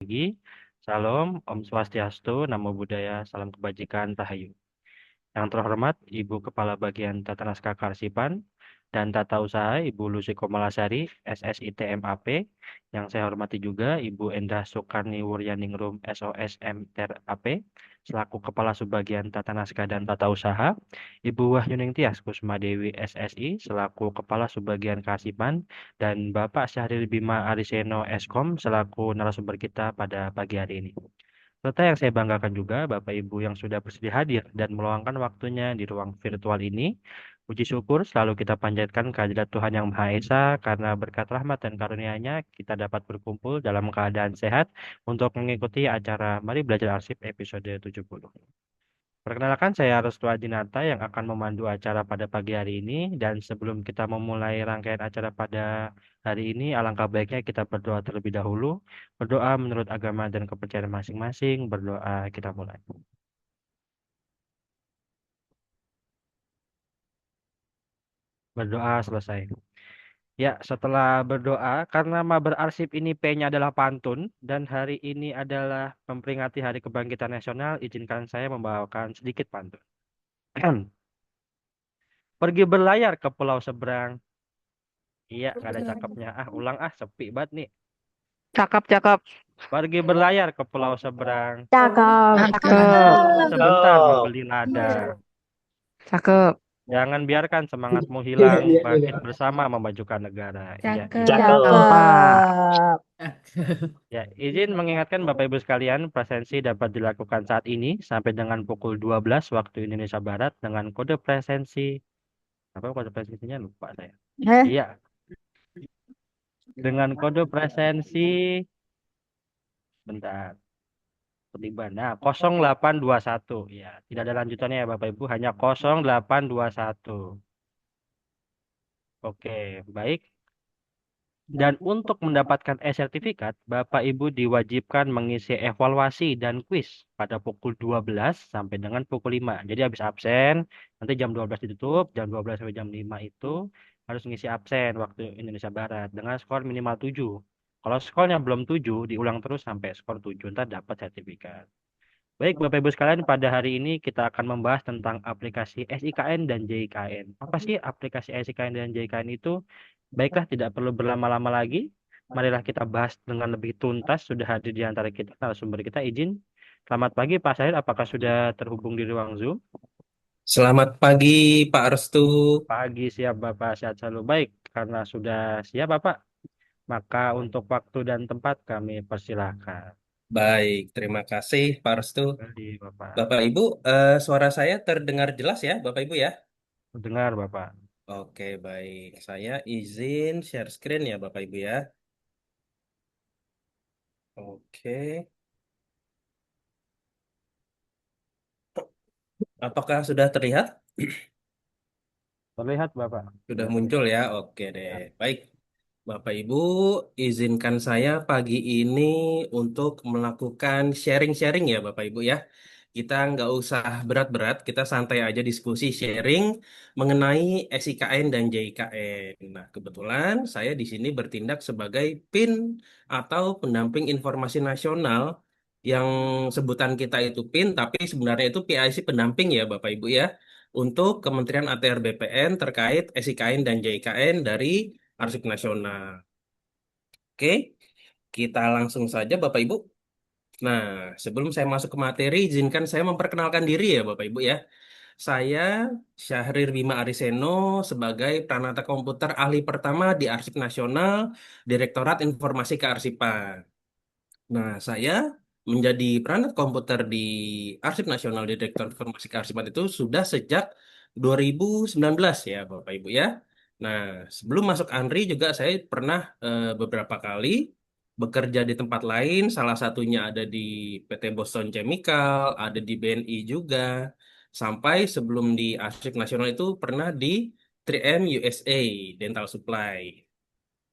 pagi. Salam, Om Swastiastu, Namo Buddhaya, Salam Kebajikan, Rahayu. Yang terhormat Ibu Kepala Bagian Tata Naskah Kearsipan dan Tata Usaha Ibu Lucy Komalasari, SSIT MAP. Yang saya hormati juga Ibu Endah Sukarni Wuryaningrum, SOSM TER-AP, selaku Kepala Subbagian Tata Naskah dan Tata Usaha. Ibu Wahyuning Tias Kusuma Dewi, SSI, selaku Kepala Subbagian Kearsipan. Dan Bapak Syahril Bima Ariseno, Eskom, selaku narasumber kita pada pagi hari ini. Serta yang saya banggakan juga Bapak Ibu yang sudah bersedia hadir dan meluangkan waktunya di ruang virtual ini. Puji syukur selalu kita panjatkan kehadirat Tuhan Yang Maha Esa karena berkat rahmat dan karunia-Nya kita dapat berkumpul dalam keadaan sehat untuk mengikuti acara Mari Belajar Arsip episode 70. Perkenalkan saya Restu Adinata yang akan memandu acara pada pagi hari ini dan sebelum kita memulai rangkaian acara pada hari ini alangkah baiknya kita berdoa terlebih dahulu. Berdoa menurut agama dan kepercayaan masing-masing. Berdoa kita mulai. Berdoa selesai. Ya, setelah berdoa, karena Mabar Arsip ini P-nya adalah pantun, dan hari ini adalah memperingati Hari Kebangkitan Nasional, izinkan saya membawakan sedikit pantun. Pergi berlayar ke pulau seberang. Iya, gak ada cakepnya. Ulang sepi banget nih. Cakep, cakep. Pergi berlayar ke pulau seberang. Cakep. Cakep. Sebentar Cakep. membeli ladang. Cakep. Jangan biarkan semangatmu hilang, bangkit bersama memajukan negara. Ya, Cakep. izin. Cakep. Pak. Ya, izin mengingatkan Bapak Ibu sekalian, presensi dapat dilakukan saat ini sampai dengan pukul 12 waktu Indonesia Barat dengan kode presensi. Apa kode presensinya lupa saya. Heh, Iya, dengan kode presensi bentar. Ketiban. Nah, 0821. Ya, tidak ada lanjutannya ya Bapak Ibu, hanya 0821. Oke, baik. Dan untuk mendapatkan e-sertifikat, Bapak Ibu diwajibkan mengisi evaluasi dan kuis pada pukul 12 sampai dengan pukul 5. Jadi habis absen, nanti jam 12 ditutup, jam 12 sampai jam 5 itu harus ngisi absen waktu Indonesia Barat dengan skor minimal 7. Kalau skornya belum 7, diulang terus sampai skor 7, ntar dapat sertifikat. Baik, Bapak Ibu sekalian, pada hari ini kita akan membahas tentang aplikasi SIKN dan JIKN. Apa sih aplikasi SIKN dan JIKN itu? Baiklah, tidak perlu berlama-lama lagi. Marilah kita bahas dengan lebih tuntas. Sudah hadir di antara kita, narasumber kita. Izin. Selamat pagi, Pak Syahir. Apakah sudah terhubung di ruang Zoom? Selamat pagi, Pak Restu. Pagi, siap Bapak. Sehat selalu. Baik, karena sudah siap Bapak, maka untuk waktu dan tempat kami persilahkan. Baik, terima kasih, Pak Restu. Kembali, Bapak. Bapak Ibu, suara saya terdengar jelas ya, Bapak Ibu ya? Dengar, Bapak. Oke, baik. Saya izin share screen ya, Bapak Ibu ya. Oke. Apakah sudah terlihat? Terlihat, Bapak. Sudah Sudah muncul terlihat. ya? Oke deh. Ya. Baik. Bapak Ibu, izinkan saya pagi ini untuk melakukan sharing-sharing ya Bapak Ibu ya. Kita nggak usah berat-berat, kita santai aja diskusi sharing mengenai SIKN dan JIKN. Nah, kebetulan saya di sini bertindak sebagai PIN atau pendamping informasi nasional yang sebutan kita itu PIN, tapi sebenarnya itu PIC pendamping ya Bapak Ibu ya, untuk Kementerian ATR BPN terkait SIKN dan JIKN dari Arsip Nasional. Oke, kita langsung saja Bapak Ibu. Nah, sebelum saya masuk ke materi, izinkan saya memperkenalkan diri ya Bapak Ibu ya. Saya Syahrir Bima Ariseno sebagai Pranata Komputer Ahli Pertama di Arsip Nasional, Direktorat Informasi Kearsipan. Nah, saya menjadi peranat komputer di Arsip Nasional Direktur Informasi Kearsipan itu sudah sejak 2019 ya Bapak Ibu ya. Nah, sebelum masuk ANRI juga saya pernah beberapa kali bekerja di tempat lain, salah satunya ada di PT Boston Chemical, ada di BNI juga, sampai sebelum di Arsip Nasional itu pernah di 3M USA Dental Supply.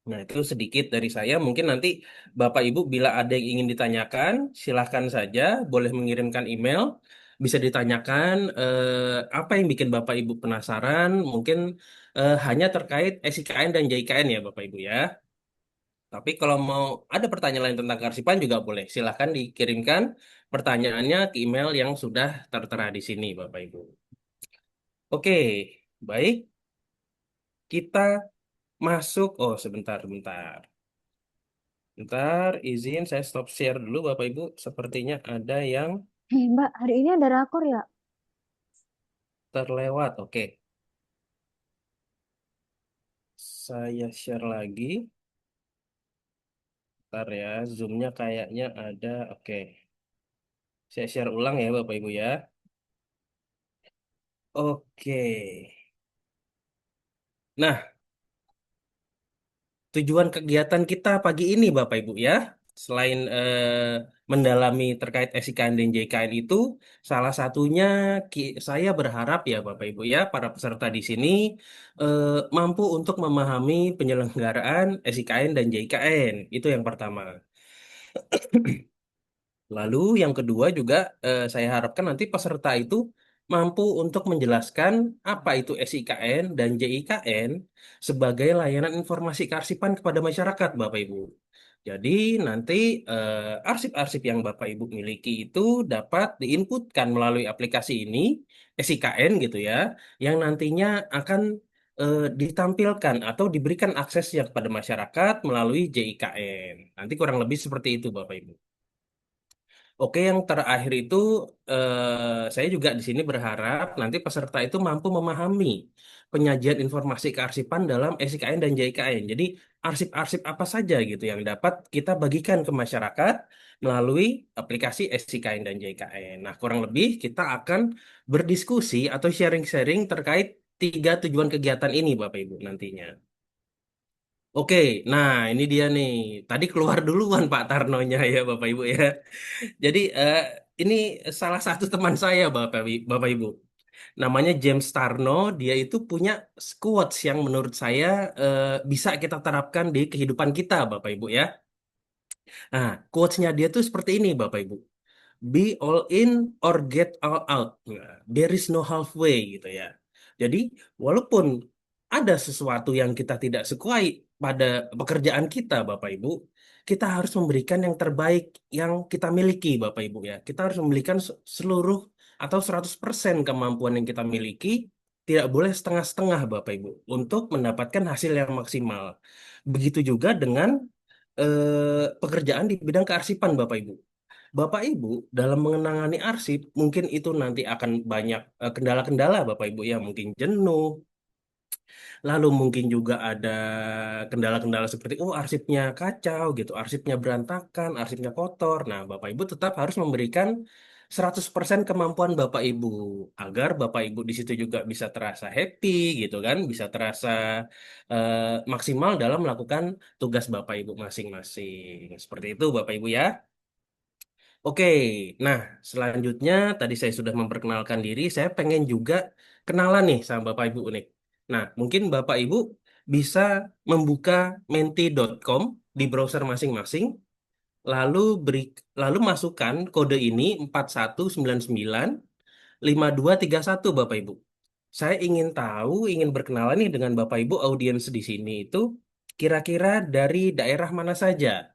Nah, itu sedikit dari saya. Mungkin nanti Bapak Ibu bila ada yang ingin ditanyakan, silahkan saja, boleh mengirimkan email. Bisa ditanyakan apa yang bikin Bapak Ibu penasaran, mungkin hanya terkait SIKN dan JIKN ya Bapak Ibu ya. Tapi kalau mau ada pertanyaan lain tentang kearsipan juga boleh. Silahkan dikirimkan pertanyaannya ke email yang sudah tertera di sini, Bapak Ibu. Oke, baik. Kita masuk. Oh, sebentar, bentar. Bentar, izin saya stop share dulu, Bapak Ibu. Sepertinya ada yang Mbak, hari ini ada rakor ya? terlewat. Oke, saya share lagi. Bentar ya, zoom-nya kayaknya ada. Oke, saya share ulang ya, Bapak Ibu ya. Oke. Nah, tujuan kegiatan kita pagi ini, Bapak Ibu ya, selain mendalami terkait SIKN dan JKN itu, salah satunya saya berharap ya, Bapak Ibu ya, para peserta di sini eh, mampu untuk memahami penyelenggaraan SIKN dan JKN. Itu yang pertama. Lalu yang kedua juga saya harapkan nanti peserta itu mampu untuk menjelaskan apa itu SIKN dan JIKN sebagai layanan informasi kearsipan kepada masyarakat, Bapak Ibu. Jadi nanti arsip-arsip yang Bapak Ibu miliki itu dapat diinputkan melalui aplikasi ini, SIKN gitu ya, yang nantinya akan ditampilkan atau diberikan aksesnya kepada masyarakat melalui JIKN. Nanti kurang lebih seperti itu, Bapak Ibu. Oke, yang terakhir itu saya juga di sini berharap nanti peserta itu mampu memahami penyajian informasi kearsipan dalam SIKN dan JIKN. Jadi arsip-arsip apa saja gitu yang dapat kita bagikan ke masyarakat melalui aplikasi SIKN dan JIKN. Nah, kurang lebih kita akan berdiskusi atau sharing-sharing terkait tiga tujuan kegiatan ini, Bapak Ibu, nantinya. Oke, nah ini dia nih. Tadi keluar duluan Pak Tarnonya ya, Bapak Ibu ya. Jadi ini salah satu teman saya Bapak Ibu. Namanya James Tarno, dia itu punya quotes yang menurut saya bisa kita terapkan di kehidupan kita Bapak Ibu ya. Nah, quotesnya dia tuh seperti ini Bapak Ibu. Be all in or get all out. Nah, there is no halfway gitu ya. Jadi, walaupun ada sesuatu yang kita tidak sukai pada pekerjaan kita, Bapak Ibu, kita harus memberikan yang terbaik yang kita miliki, Bapak Ibu ya. Kita harus memberikan seluruh atau 100% kemampuan yang kita miliki, tidak boleh setengah-setengah, Bapak Ibu, untuk mendapatkan hasil yang maksimal. Begitu juga dengan pekerjaan di bidang kearsipan, Bapak Ibu. Bapak Ibu dalam mengenangani arsip mungkin itu nanti akan banyak kendala-kendala Bapak Ibu ya, mungkin jenuh, lalu mungkin juga ada kendala-kendala seperti oh arsipnya kacau gitu, arsipnya berantakan, arsipnya kotor. Nah, Bapak Ibu tetap harus memberikan 100% kemampuan Bapak Ibu agar Bapak Ibu di situ juga bisa terasa happy gitu kan, bisa terasa maksimal dalam melakukan tugas Bapak Ibu masing-masing. Seperti itu Bapak Ibu ya. Oke, nah selanjutnya tadi saya sudah memperkenalkan diri, saya pengen juga kenalan nih sama Bapak Ibu nih. Nah, mungkin Bapak Ibu bisa membuka menti.com di browser masing-masing, lalu lalu masukkan kode ini 41995231 Bapak Ibu. Saya ingin tahu, ingin berkenalan nih dengan Bapak Ibu audiens di sini itu kira-kira dari daerah mana saja,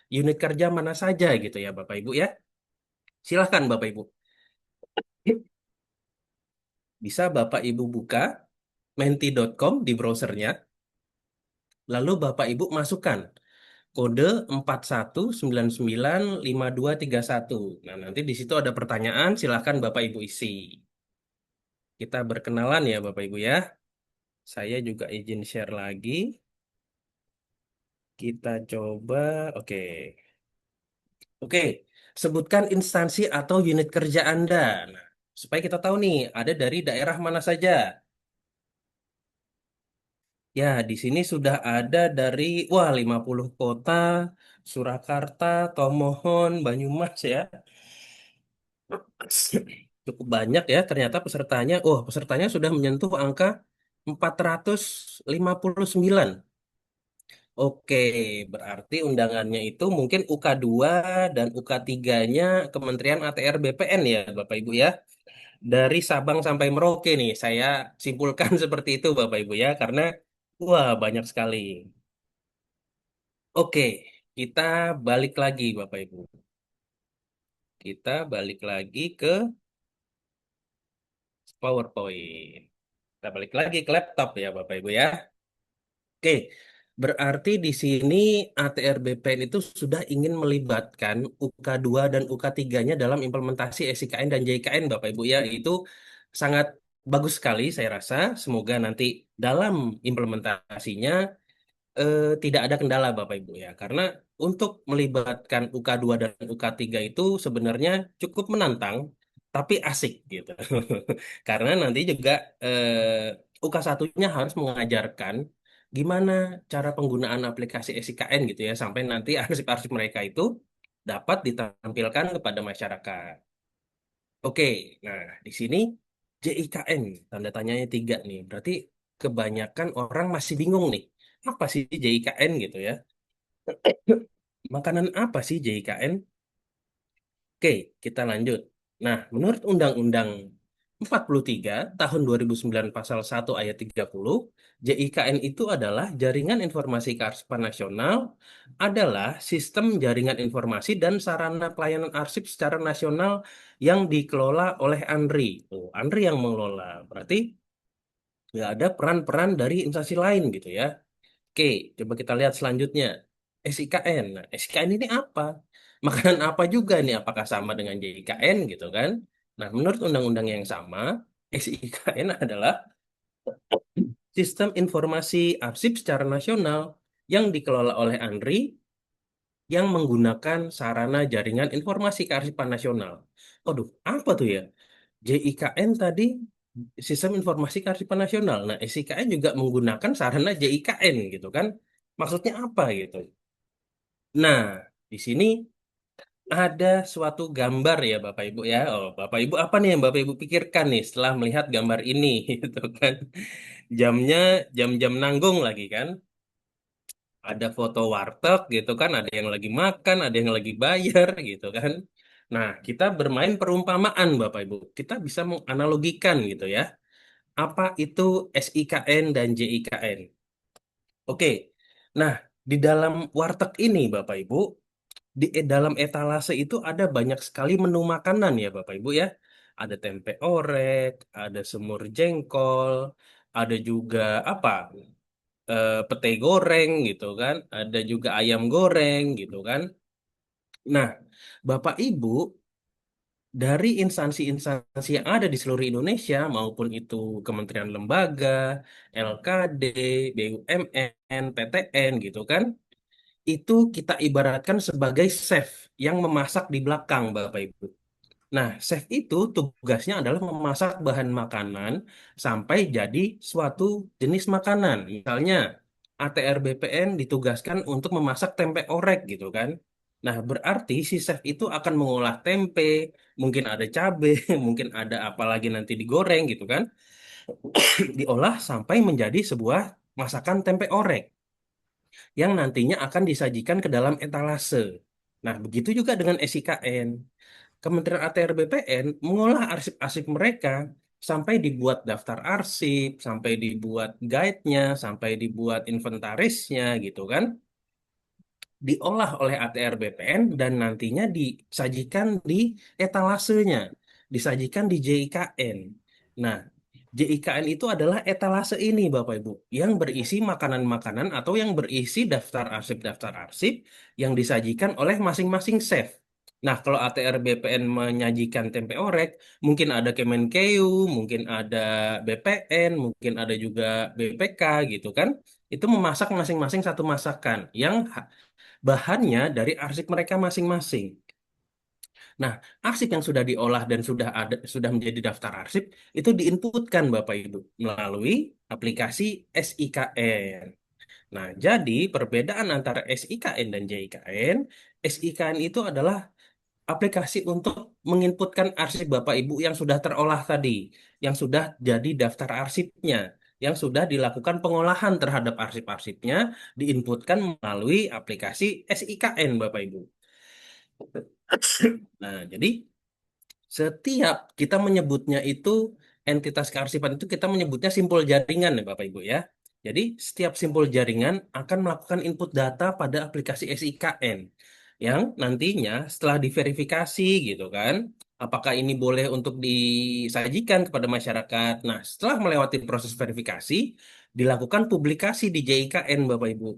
unit kerja mana saja gitu ya Bapak Ibu ya. Silahkan Bapak Ibu. Bisa Bapak Ibu buka menti.com di browsernya, lalu Bapak Ibu masukkan kode 41995231. Nah, nanti di situ ada pertanyaan, silahkan Bapak Ibu isi. Kita berkenalan ya Bapak Ibu ya. Saya juga izin share lagi. Kita coba, oke. Oke, sebutkan instansi atau unit kerja Anda. Nah, supaya kita tahu nih, ada dari daerah mana saja. Ya, di sini sudah ada dari 50 kota, Surakarta, Tomohon, Banyumas ya. Cukup banyak ya ternyata pesertanya. Oh, pesertanya sudah menyentuh angka 459. Oke, berarti undangannya itu mungkin UK2 dan UK3-nya Kementerian ATR BPN ya, Bapak Ibu ya. Dari Sabang sampai Merauke nih, saya simpulkan seperti itu Bapak Ibu ya, karena wah banyak sekali. Oke, kita balik lagi Bapak Ibu. Kita balik lagi ke PowerPoint. Kita balik lagi ke laptop ya Bapak Ibu ya. Oke, berarti di sini ATR BPN itu sudah ingin melibatkan UK2 dan UK3-nya dalam implementasi SIKN dan JIKN Bapak Ibu ya. Itu sangat bagus sekali saya rasa. Semoga nanti dalam implementasinya tidak ada kendala Bapak Ibu ya. Karena untuk melibatkan UK2 dan UK3 itu sebenarnya cukup menantang, tapi asik gitu. Karena nanti juga UK1-nya harus mengajarkan gimana cara penggunaan aplikasi SIKN gitu ya, sampai nanti arsip-arsip mereka itu dapat ditampilkan kepada masyarakat. Oke, nah di sini JIKN, tanda tanyanya 3 nih. Berarti kebanyakan orang masih bingung nih. Apa sih JIKN gitu ya? Makanan apa sih JIKN? Oke, kita lanjut. Nah, menurut Undang-Undang 43 tahun 2009 pasal 1 ayat 30, JIKN itu adalah Jaringan Informasi Kearsipan Nasional, adalah sistem jaringan informasi dan sarana pelayanan arsip secara nasional yang dikelola oleh ANRI. Oh, ANRI yang mengelola. Berarti nggak ada peran-peran dari instansi lain gitu ya. Oke, coba kita lihat selanjutnya. SIKN. Nah, SIKN ini apa? Makanan apa juga nih? Apakah sama dengan JIKN gitu kan? Nah, menurut undang-undang yang sama, SIKN adalah sistem informasi arsip secara nasional yang dikelola oleh ANRI yang menggunakan sarana jaringan informasi kearsipan nasional. Waduh, apa tuh ya? JIKN tadi sistem informasi kearsipan nasional. Nah, SIKN juga menggunakan sarana JIKN gitu kan? Maksudnya apa gitu? Nah, di sini ada suatu gambar ya Bapak Ibu ya. Oh, Bapak Ibu apa nih yang Bapak Ibu pikirkan nih setelah melihat gambar ini gitu kan. Jamnya jam-jam nanggung lagi kan. Ada foto warteg gitu kan, ada yang lagi makan, ada yang lagi bayar gitu kan. Nah, kita bermain perumpamaan Bapak Ibu. Kita bisa menganalogikan gitu ya. Apa itu SIKN dan JIKN? Oke. Nah, di dalam warteg ini Bapak Ibu, dalam etalase itu ada banyak sekali menu makanan ya Bapak Ibu ya. Ada tempe orek, ada semur jengkol, ada juga apa? Pete goreng gitu kan, ada juga ayam goreng gitu kan. Nah, Bapak Ibu dari instansi-instansi yang ada di seluruh Indonesia maupun itu kementerian lembaga, LKD, BUMN, PTN gitu kan, itu kita ibaratkan sebagai chef yang memasak di belakang Bapak Ibu. Nah, chef itu tugasnya adalah memasak bahan makanan sampai jadi suatu jenis makanan. Misalnya, ATR BPN ditugaskan untuk memasak tempe orek gitu kan. Nah, berarti si chef itu akan mengolah tempe, mungkin ada cabe, mungkin ada apa lagi nanti digoreng gitu kan. Diolah sampai menjadi sebuah masakan tempe orek yang nantinya akan disajikan ke dalam etalase. Nah, begitu juga dengan SIKN. Kementerian ATR BPN mengolah arsip-arsip mereka sampai dibuat daftar arsip, sampai dibuat guide-nya, sampai dibuat inventarisnya gitu kan. Diolah oleh ATR BPN dan nantinya disajikan di etalasenya, disajikan di JIKN. Nah, JIKN itu adalah etalase ini Bapak Ibu, yang berisi makanan-makanan atau yang berisi daftar arsip yang disajikan oleh masing-masing chef. Nah, kalau ATR BPN menyajikan tempe orek, mungkin ada Kemenkeu, mungkin ada BPN, mungkin ada juga BPK gitu kan. Itu memasak masing-masing satu masakan yang bahannya dari arsip mereka masing-masing. Nah, arsip yang sudah diolah dan sudah menjadi daftar arsip itu diinputkan Bapak Ibu melalui aplikasi SIKN. Nah, jadi perbedaan antara SIKN dan JIKN, SIKN itu adalah aplikasi untuk menginputkan arsip Bapak Ibu yang sudah terolah tadi, yang sudah jadi daftar arsipnya, yang sudah dilakukan pengolahan terhadap arsip-arsipnya, diinputkan melalui aplikasi SIKN Bapak Ibu. Nah, jadi setiap kita menyebutnya itu entitas kearsipan itu kita menyebutnya simpul jaringan ya Bapak Ibu ya. Jadi setiap simpul jaringan akan melakukan input data pada aplikasi SIKN yang nantinya setelah diverifikasi gitu kan, apakah ini boleh untuk disajikan kepada masyarakat. Nah, setelah melewati proses verifikasi, dilakukan publikasi di JIKN Bapak Ibu.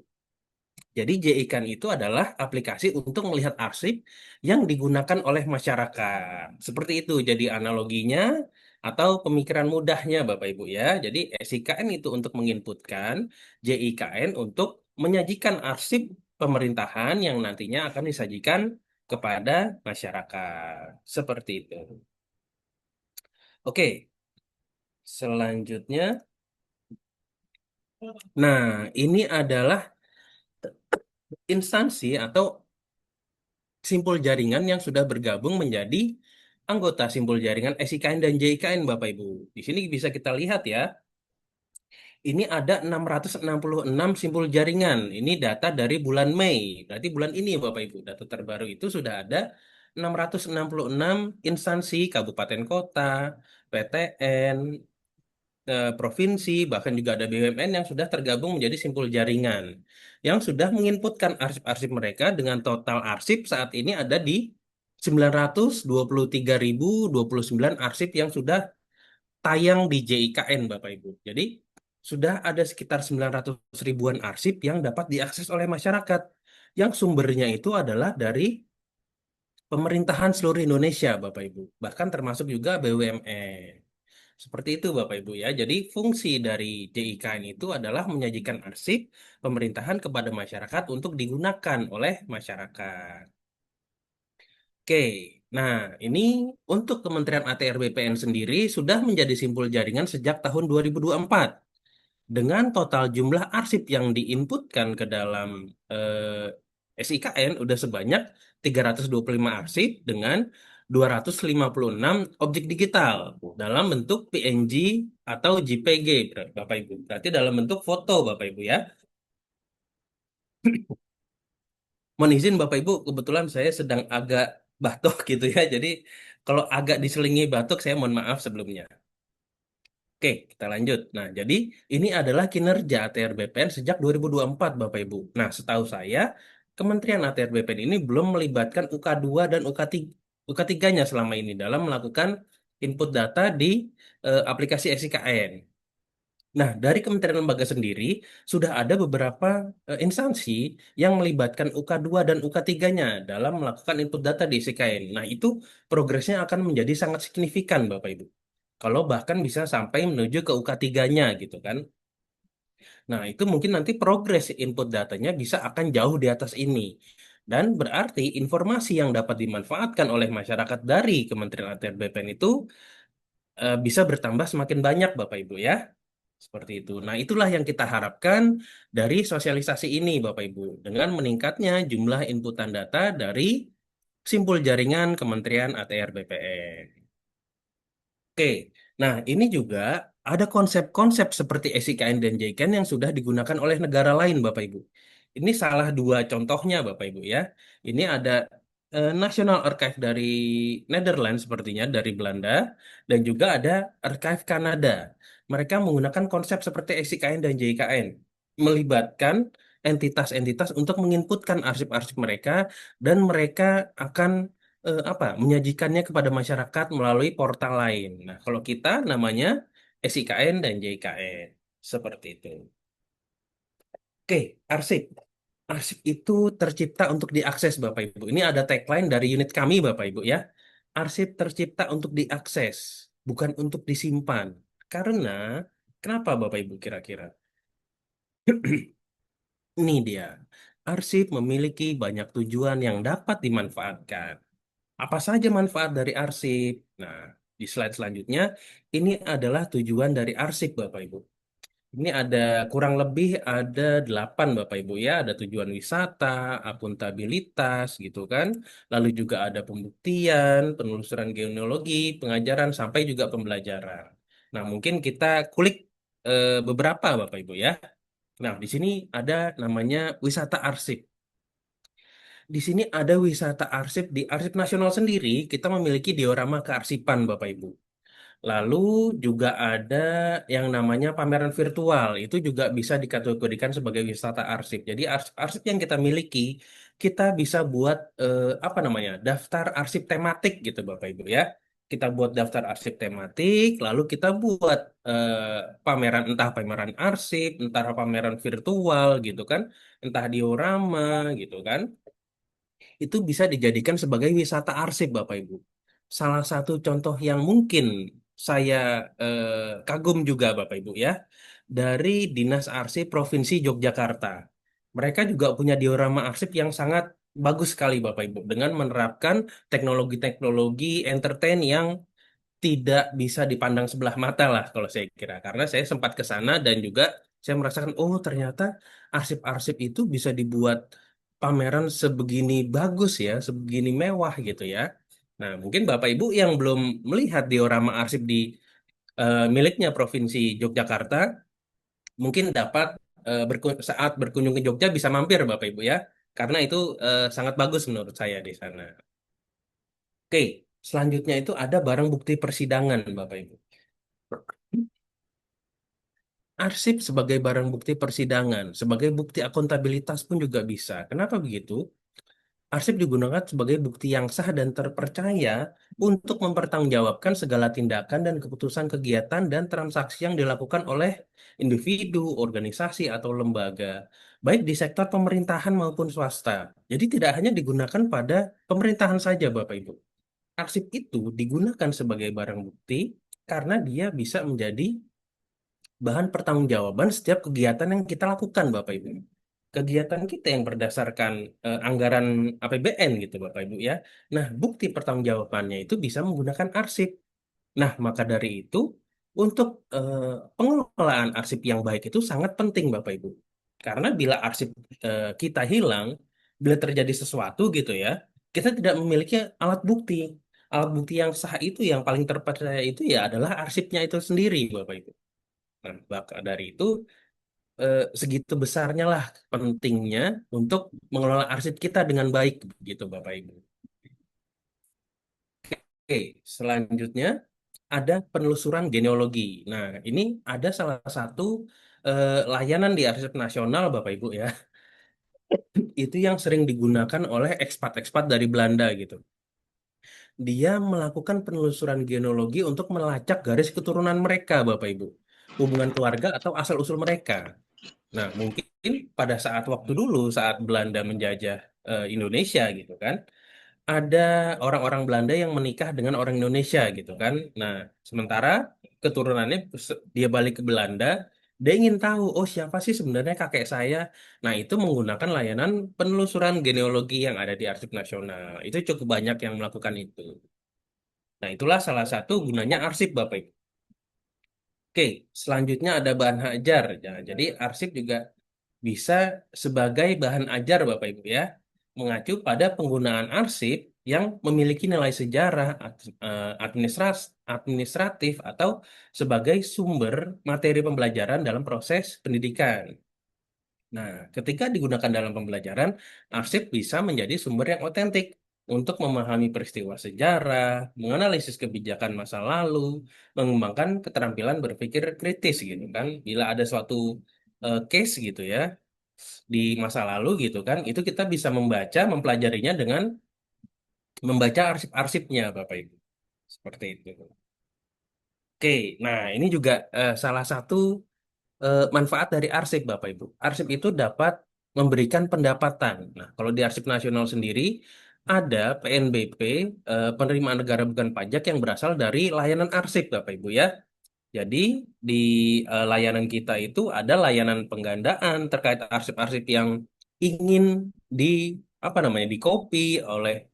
Jadi JIKN itu adalah aplikasi untuk melihat arsip yang digunakan oleh masyarakat. Seperti itu jadi analoginya atau pemikiran mudahnya Bapak Ibu ya. Jadi SIKN itu untuk menginputkan, JIKN untuk menyajikan arsip pemerintahan yang nantinya akan disajikan kepada masyarakat. Seperti itu. Oke, selanjutnya. Nah, ini adalah instansi atau simpul jaringan yang sudah bergabung menjadi anggota simpul jaringan SIKN dan JIKN, Bapak Ibu. Di sini bisa kita lihat ya, ini ada 666 simpul jaringan. Ini data dari bulan Mei. Berarti bulan ini, Bapak Ibu. Data terbaru itu sudah ada 666 instansi, kabupaten kota, PTN, provinsi, bahkan juga ada BUMN yang sudah tergabung menjadi simpul jaringan, yang sudah menginputkan arsip-arsip mereka dengan total arsip saat ini ada di 923.029 arsip yang sudah tayang di JIKN, Bapak Ibu. Jadi, sudah ada sekitar 900 ribuan arsip yang dapat diakses oleh masyarakat, yang sumbernya itu adalah dari pemerintahan seluruh Indonesia, Bapak Ibu. Bahkan termasuk juga BUMN. Seperti itu Bapak Ibu ya. Jadi fungsi dari JIKN itu adalah menyajikan arsip pemerintahan kepada masyarakat untuk digunakan oleh masyarakat. Oke, nah ini untuk Kementerian ATR BPN sendiri sudah menjadi simpul jaringan sejak tahun 2024 dengan total jumlah arsip yang diinputkan ke dalam SIKN udah sebanyak 325 arsip dengan 256 objek digital dalam bentuk PNG atau JPG, Bapak Ibu. Berarti dalam bentuk foto, Bapak Ibu ya. Mohon izin Bapak Ibu, kebetulan saya sedang agak batuk gitu ya. Jadi kalau agak diselingi batuk, saya mohon maaf sebelumnya. Oke, kita lanjut. Nah, jadi ini adalah kinerja ATR BPN sejak 2024, Bapak Ibu. Nah, setahu saya, Kementerian ATR BPN ini belum melibatkan UK2 dan UK3, UK3-nya selama ini dalam melakukan input data di aplikasi SIKN. Nah, dari Kementerian Lembaga sendiri, sudah ada beberapa instansi yang melibatkan UK2 dan UK3-nya dalam melakukan input data di SIKN. Nah, itu progresnya akan menjadi sangat signifikan, Bapak Ibu. Kalau bahkan bisa sampai menuju ke UK3-nya gitu kan. Nah, itu mungkin nanti progres input datanya bisa akan jauh di atas ini. Dan berarti informasi yang dapat dimanfaatkan oleh masyarakat dari Kementerian ATR BPN itu bisa bertambah semakin banyak, Bapak Ibu ya. Seperti itu. Nah, itulah yang kita harapkan dari sosialisasi ini, Bapak Ibu. Dengan meningkatnya jumlah inputan data dari simpul jaringan Kementerian ATR BPN. Oke, nah ini juga ada konsep-konsep seperti SIKN dan JIKN yang sudah digunakan oleh negara lain, Bapak Ibu. Ini salah dua contohnya, Bapak Ibu ya. Ini ada National Archive dari Netherlands sepertinya, dari Belanda, dan juga ada Archive Kanada. Mereka menggunakan konsep seperti SIKN dan JIKN, melibatkan entitas-entitas untuk menginputkan arsip-arsip mereka, dan mereka akan menyajikannya kepada masyarakat melalui portal lain. Nah, kalau kita namanya SIKN dan JKN seperti itu. Oke, arsip. Arsip itu tercipta untuk diakses Bapak Ibu. Ini ada tagline dari unit kami Bapak Ibu ya. Arsip tercipta untuk diakses, bukan untuk disimpan. Karena kenapa Bapak Ibu kira-kira? Ini dia. Arsip memiliki banyak tujuan yang dapat dimanfaatkan. Apa saja manfaat dari arsip? Nah, di slide selanjutnya, ini adalah tujuan dari arsip, Bapak Ibu. Ini ada kurang lebih ada 8, Bapak Ibu ya. Ada tujuan wisata, akuntabilitas, gitu kan. Lalu juga ada pembuktian, penelusuran genealogi, pengajaran, sampai juga pembelajaran. Nah, mungkin kita kulik beberapa, Bapak Ibu ya. Nah, di sini ada namanya wisata arsip. Di sini ada wisata arsip di Arsip Nasional sendiri, kita memiliki diorama kearsipan Bapak Ibu. Lalu juga ada yang namanya pameran virtual, itu juga bisa dikategorikan sebagai wisata arsip. Jadi arsip yang kita miliki, kita bisa buat apa namanya, daftar arsip tematik gitu Bapak Ibu ya. Kita buat daftar arsip tematik, lalu kita buat pameran, entah pameran arsip, entah pameran virtual gitu kan, entah diorama gitu kan, itu bisa dijadikan sebagai wisata arsip Bapak Ibu. Salah satu contoh yang mungkin saya kagum juga Bapak Ibu ya, dari Dinas Arsip Provinsi Yogyakarta. Mereka juga punya diorama arsip yang sangat bagus sekali Bapak Ibu, dengan menerapkan teknologi-teknologi entertain yang tidak bisa dipandang sebelah mata lah kalau saya kira. Karena saya sempat ke sana dan juga saya merasakan, oh ternyata arsip-arsip itu bisa dibuat pameran sebegini bagus ya, sebegini mewah gitu ya. Nah, mungkin Bapak Ibu yang belum melihat diorama arsip di miliknya Provinsi Yogyakarta, mungkin dapat saat berkunjung ke Jogja bisa mampir Bapak Ibu ya. Karena itu sangat bagus menurut saya di sana. Oke, selanjutnya itu ada barang bukti persidangan Bapak Ibu. Arsip sebagai barang bukti persidangan, sebagai bukti akuntabilitas pun juga bisa. Kenapa begitu? Arsip digunakan sebagai bukti yang sah dan terpercaya untuk mempertanggungjawabkan segala tindakan dan keputusan kegiatan dan transaksi yang dilakukan oleh individu, organisasi, atau lembaga, baik di sektor pemerintahan maupun swasta. Jadi tidak hanya digunakan pada pemerintahan saja, Bapak Ibu. Arsip itu digunakan sebagai barang bukti karena dia bisa menjadi bahan pertanggungjawaban setiap kegiatan yang kita lakukan, Bapak Ibu. Kegiatan kita yang berdasarkan anggaran APBN gitu, Bapak Ibu ya. Nah, bukti pertanggungjawabannya itu bisa menggunakan arsip. Nah, maka dari itu untuk pengelolaan arsip yang baik itu sangat penting, Bapak Ibu. Karena bila arsip kita hilang, bila terjadi sesuatu gitu ya, kita tidak memiliki alat bukti. Alat bukti yang sah itu yang paling terpercaya itu ya adalah arsipnya itu sendiri, Bapak Ibu. Nah, maka dari itu segitu besarnya lah pentingnya untuk mengelola arsip kita dengan baik, gitu Bapak Ibu. Oke, selanjutnya ada penelusuran genealogi. Nah, ini ada salah satu layanan di Arsip Nasional Bapak Ibu ya, itu yang sering digunakan oleh ekspat-ekspat dari Belanda gitu. Dia melakukan penelusuran genealogi untuk melacak garis keturunan mereka, Bapak Ibu. Hubungan keluarga atau asal-usul mereka. Nah, mungkin pada saat waktu dulu, saat Belanda menjajah Indonesia gitu kan, ada orang-orang Belanda yang menikah dengan orang Indonesia gitu kan. Nah, sementara keturunannya dia balik ke Belanda, dia ingin tahu, oh siapa sih sebenarnya kakek saya. Nah, itu menggunakan layanan penelusuran genealogi yang ada di Arsip Nasional. Itu cukup banyak yang melakukan itu. Nah, itulah salah satu gunanya arsip, Bapak Ibu. Oke, selanjutnya ada bahan ajar. Ya, jadi arsip juga bisa sebagai bahan ajar Bapak Ibu ya, mengacu pada penggunaan arsip yang memiliki nilai sejarah, administratif, atau sebagai sumber materi pembelajaran dalam proses pendidikan. Nah, ketika digunakan dalam pembelajaran, arsip bisa menjadi sumber yang otentik untuk memahami peristiwa sejarah, menganalisis kebijakan masa lalu, mengembangkan keterampilan berpikir kritis gitu kan. Bila ada suatu case gitu ya di masa lalu gitu kan, itu kita bisa membaca, mempelajarinya dengan membaca arsip-arsipnya, Bapak Ibu. Seperti itu. Oke, nah ini juga salah satu manfaat dari arsip, Bapak Ibu. Arsip itu dapat memberikan pendapatan. Nah, kalau di Arsip Nasional sendiri ada PNBP, penerimaan negara bukan pajak yang berasal dari layanan arsip, Bapak Ibu ya. Jadi di layanan kita itu ada layanan penggandaan terkait arsip-arsip yang ingin di apa namanya di copy oleh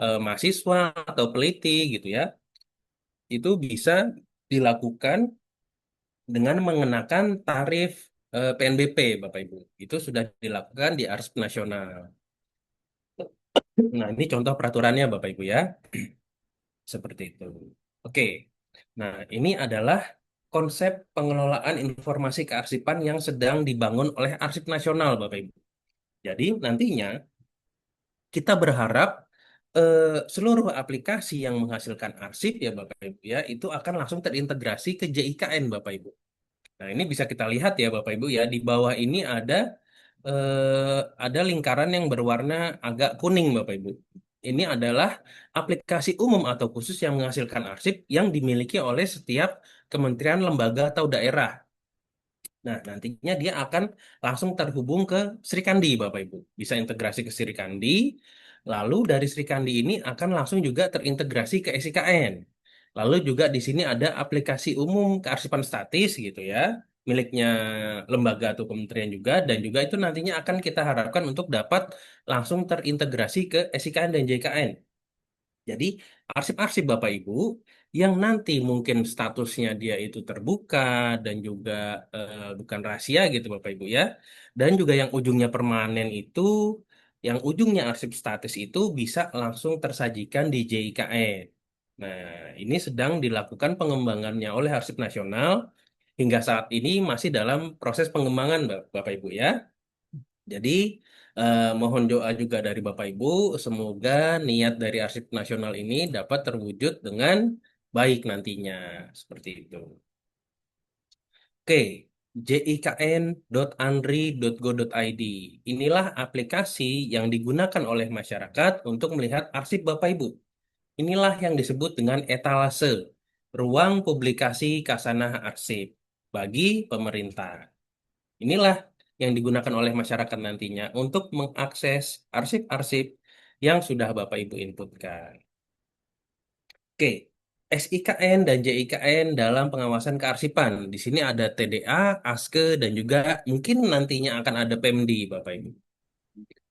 mahasiswa atau peneliti gitu ya. Itu bisa dilakukan dengan mengenakan tarif PNBP, Bapak Ibu. Itu sudah dilakukan di Arsip Nasional. Nah, ini contoh peraturannya, Bapak Ibu ya. Seperti itu. Oke. Nah, ini adalah konsep pengelolaan informasi kearsipan yang sedang dibangun oleh Arsip Nasional, Bapak Ibu. Jadi, nantinya kita berharap seluruh aplikasi yang menghasilkan arsip ya Bapak Ibu ya, itu akan langsung terintegrasi ke JIKN Bapak Ibu. Nah, ini bisa kita lihat ya Bapak Ibu ya, di bawah ini ada lingkaran yang berwarna agak kuning Bapak Ibu. Ini adalah aplikasi umum atau khusus yang menghasilkan arsip yang dimiliki oleh setiap kementerian, lembaga, atau daerah. Nah, nantinya dia akan langsung terhubung ke Srikandi, Bapak Ibu. Bisa integrasi ke Srikandi, lalu dari Srikandi ini akan langsung juga terintegrasi ke SIKN. Lalu juga di sini ada aplikasi umum kearsipan statis gitu ya, miliknya lembaga atau kementerian juga, dan juga itu nantinya akan kita harapkan untuk dapat langsung terintegrasi ke SIKN dan JKN. Jadi arsip-arsip Bapak Ibu yang nanti mungkin statusnya dia itu terbuka dan juga bukan rahasia gitu Bapak Ibu ya. Dan juga yang ujungnya permanen itu, yang ujungnya arsip statis itu bisa langsung tersajikan di JIKN. Nah, ini sedang dilakukan pengembangannya oleh Arsip Nasional hingga saat ini masih dalam proses pengembangan Bapak Ibu ya. Jadi mohon doa juga dari Bapak Ibu, semoga niat dari Arsip Nasional ini dapat terwujud dengan baik nantinya. Seperti itu. Oke, jikn.andri.go.id. Inilah aplikasi yang digunakan oleh masyarakat untuk melihat arsip Bapak Ibu. Inilah yang disebut dengan etalase, ruang publikasi Kasanah Arsip bagi pemerintah. Inilah yang digunakan oleh masyarakat nantinya untuk mengakses arsip-arsip yang sudah Bapak Ibu inputkan. Oke, SIKN dan JIKN dalam pengawasan kearsipan. Di sini ada TDA, ASKE, dan juga mungkin nantinya akan ada PEMDI, Bapak Ibu.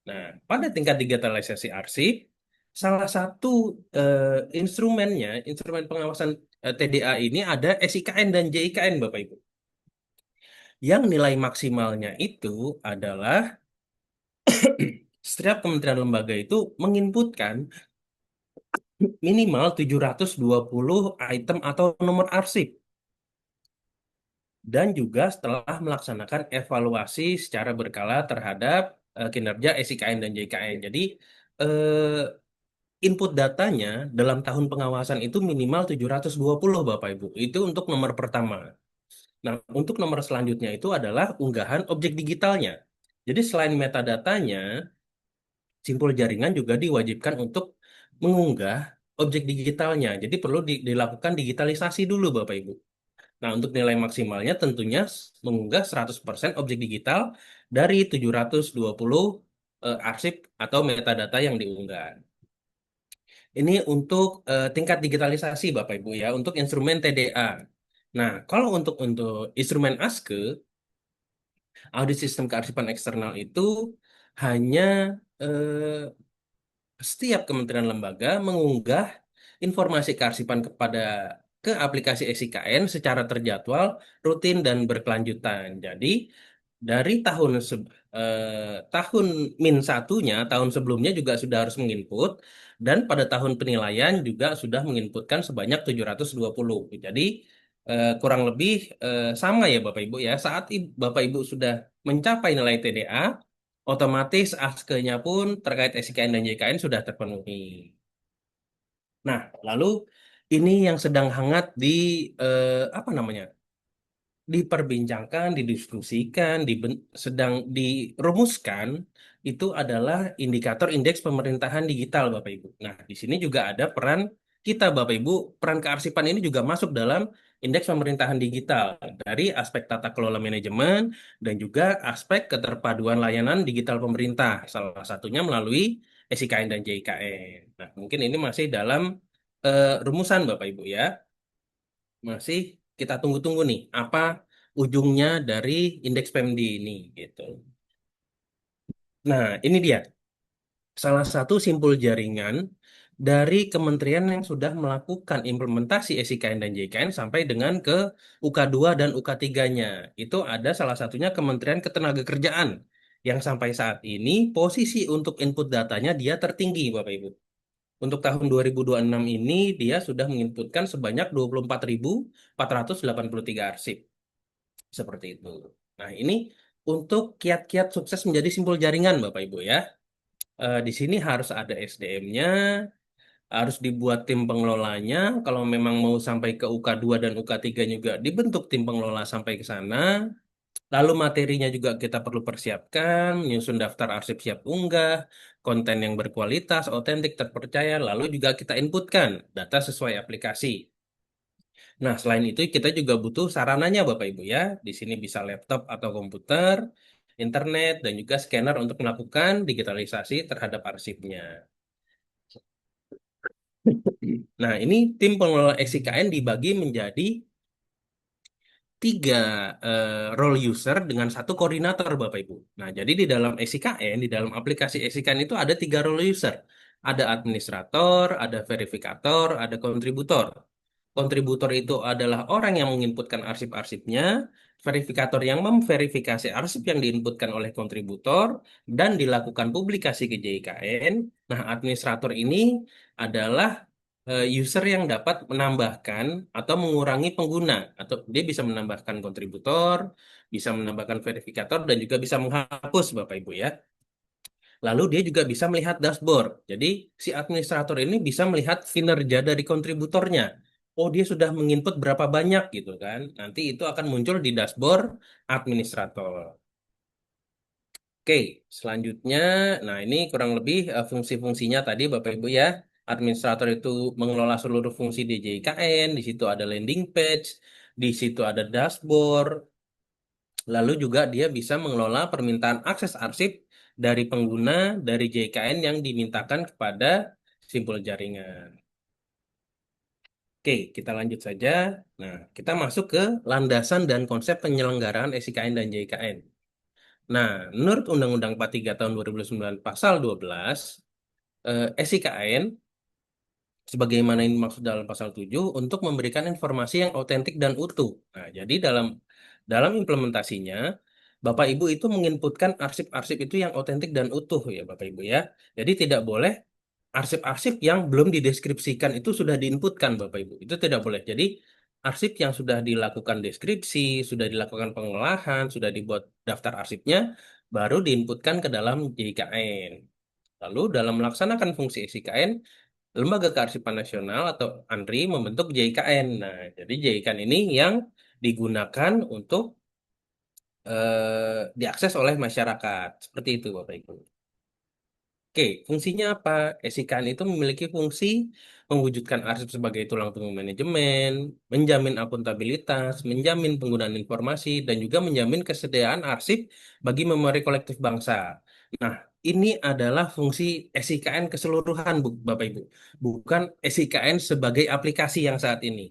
Nah, pada tingkat digitalisasi arsip, salah satu instrumen pengawasan TDA ini ada SIKN dan JIKN, Bapak Ibu. Yang nilai maksimalnya itu adalah setiap kementerian lembaga itu menginputkan minimal 720 item atau nomor arsip. Dan juga setelah melaksanakan evaluasi secara berkala terhadap kinerja SIKN dan JKN. Jadi eh, input datanya dalam tahun pengawasan itu minimal 720 Bapak Ibu. Itu untuk nomor pertama. Nah, untuk nomor selanjutnya itu adalah unggahan objek digitalnya. Jadi selain metadatanya, simpul jaringan juga diwajibkan untuk mengunggah objek digitalnya. Jadi perlu dilakukan digitalisasi dulu Bapak Ibu. Nah, untuk nilai maksimalnya tentunya mengunggah 100% objek digital dari 720 arsip atau metadata yang diunggah. Ini untuk tingkat digitalisasi Bapak Ibu ya, untuk instrumen TDA. Nah, kalau untuk instrumen ASKE, audit sistem kearsipan eksternal itu hanya eh, setiap kementerian lembaga mengunggah informasi kearsipan ke aplikasi SIKN secara terjadwal, rutin dan berkelanjutan. Jadi dari tahun min satunya, tahun sebelumnya juga sudah harus menginput, dan pada tahun penilaian juga sudah menginputkan sebanyak 720. Jadi kurang lebih sama ya Bapak Ibu ya. Saat Bapak Ibu sudah mencapai nilai TDA, otomatis ASKE-nya pun terkait SIKN dan JKN sudah terpenuhi. Nah, lalu ini yang sedang hangat apa namanya? Diperbincangkan, didiskusikan, sedang dirumuskan itu adalah indikator indeks pemerintahan digital Bapak Ibu. Nah, di sini juga ada peran kita Bapak Ibu, peran kearsipan ini juga masuk dalam indeks pemerintahan digital dari aspek tata kelola manajemen dan juga aspek keterpaduan layanan digital pemerintah. Salah satunya melalui SIKN dan JIKN. Nah, mungkin ini masih dalam rumusan Bapak Ibu ya. Masih kita tunggu-tunggu nih, apa ujungnya dari indeks PEMDI ini gitu. Nah, ini dia salah satu simpul jaringan dari kementerian yang sudah melakukan implementasi SIKN dan JKN sampai dengan ke UK2 dan UK3-nya. Itu ada salah satunya Kementerian Ketenagakerjaan yang sampai saat ini posisi untuk input datanya dia tertinggi Bapak Ibu. Untuk tahun 2026 ini dia sudah menginputkan sebanyak 24.483 arsip. Seperti itu. Nah, ini untuk kiat-kiat sukses menjadi simpul jaringan, Bapak Ibu ya. Di sini harus ada SDM-nya, harus dibuat tim pengelolanya. Kalau memang mau sampai ke UK2 dan UK3 juga dibentuk tim pengelola sampai ke sana. Lalu materinya juga kita perlu persiapkan, menyusun daftar arsip siap unggah, konten yang berkualitas, otentik, terpercaya, lalu juga kita inputkan data sesuai aplikasi. Nah, selain itu kita juga butuh sarananya Bapak Ibu ya. Di sini bisa laptop atau komputer, internet, dan juga scanner untuk melakukan digitalisasi terhadap arsipnya. Nah, ini tim pengelola SIKN dibagi menjadi tiga role user dengan satu koordinator, Bapak Ibu. Nah, jadi di dalam SIKN, di dalam aplikasi SIKN itu ada tiga role user. Ada administrator, ada verifikator, ada kontributor. Kontributor itu adalah orang yang menginputkan arsip-arsipnya, verifikator yang memverifikasi arsip yang diinputkan oleh kontributor, dan dilakukan publikasi ke JIKN. Nah, administrator ini adalah user yang dapat menambahkan atau mengurangi pengguna, atau dia bisa menambahkan kontributor, bisa menambahkan verifikator, dan juga bisa menghapus, Bapak Ibu ya. Lalu dia juga bisa melihat dashboard. Jadi si administrator ini bisa melihat kinerja dari kontributornya. Oh, dia sudah menginput berapa banyak gitu kan. Nanti itu akan muncul di dashboard administrator. Oke, selanjutnya, nah ini kurang lebih fungsi-fungsinya tadi Bapak Ibu ya. Administrator itu mengelola seluruh fungsi di JKN, di situ ada landing page, di situ ada dashboard, lalu juga dia bisa mengelola permintaan akses arsip dari pengguna dari JKN yang dimintakan kepada simpul jaringan. Oke, kita lanjut saja. Nah, kita masuk ke landasan dan konsep penyelenggaraan SIKN dan JKN. Nah, menurut Undang-Undang 43 tahun 2009 pasal 12, SIKN sebagaimana ini maksud dalam pasal 7 untuk memberikan informasi yang otentik dan utuh. Nah, jadi dalam implementasinya Bapak Ibu itu menginputkan arsip-arsip itu yang otentik dan utuh ya Bapak Ibu ya. Jadi tidak boleh arsip-arsip yang belum dideskripsikan itu sudah diinputkan Bapak Ibu. Itu tidak boleh. Jadi arsip yang sudah dilakukan deskripsi, sudah dilakukan pengolahan, sudah dibuat daftar arsipnya, baru diinputkan ke dalam JKN. Lalu dalam melaksanakan fungsi SIKN, Lembaga Kearsipan Nasional atau ANRI membentuk JIKN. Nah, jadi JIKN ini yang digunakan untuk diakses oleh masyarakat. Seperti itu, Bapak Ibu. Oke, fungsinya apa? SIKN itu memiliki fungsi mewujudkan arsip sebagai tulang punggung manajemen, menjamin akuntabilitas, menjamin penggunaan informasi, dan juga menjamin kesediaan arsip bagi memori kolektif bangsa. Nah, ini adalah fungsi SIKN keseluruhan, Bapak Ibu. Bukan SIKN sebagai aplikasi yang saat ini.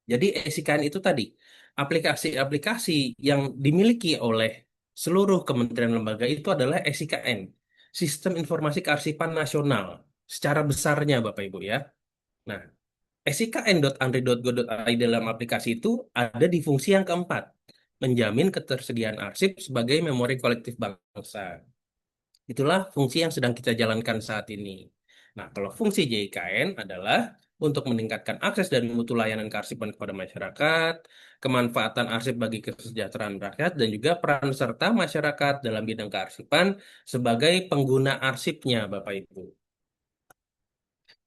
Jadi SIKN itu tadi, aplikasi-aplikasi yang dimiliki oleh seluruh kementerian lembaga itu adalah SIKN, Sistem Informasi Kearsipan Nasional, secara besarnya Bapak Ibu ya. Nah, sikn.andri.go.id dalam aplikasi itu ada di fungsi yang keempat, menjamin ketersediaan arsip sebagai memori kolektif bangsa. Itulah fungsi yang sedang kita jalankan saat ini. Nah, kalau fungsi JIKN adalah untuk meningkatkan akses dan mutu layanan kearsipan kepada masyarakat, kemanfaatan arsip bagi kesejahteraan rakyat, dan juga peran serta masyarakat dalam bidang kearsipan sebagai pengguna arsipnya, Bapak Ibu.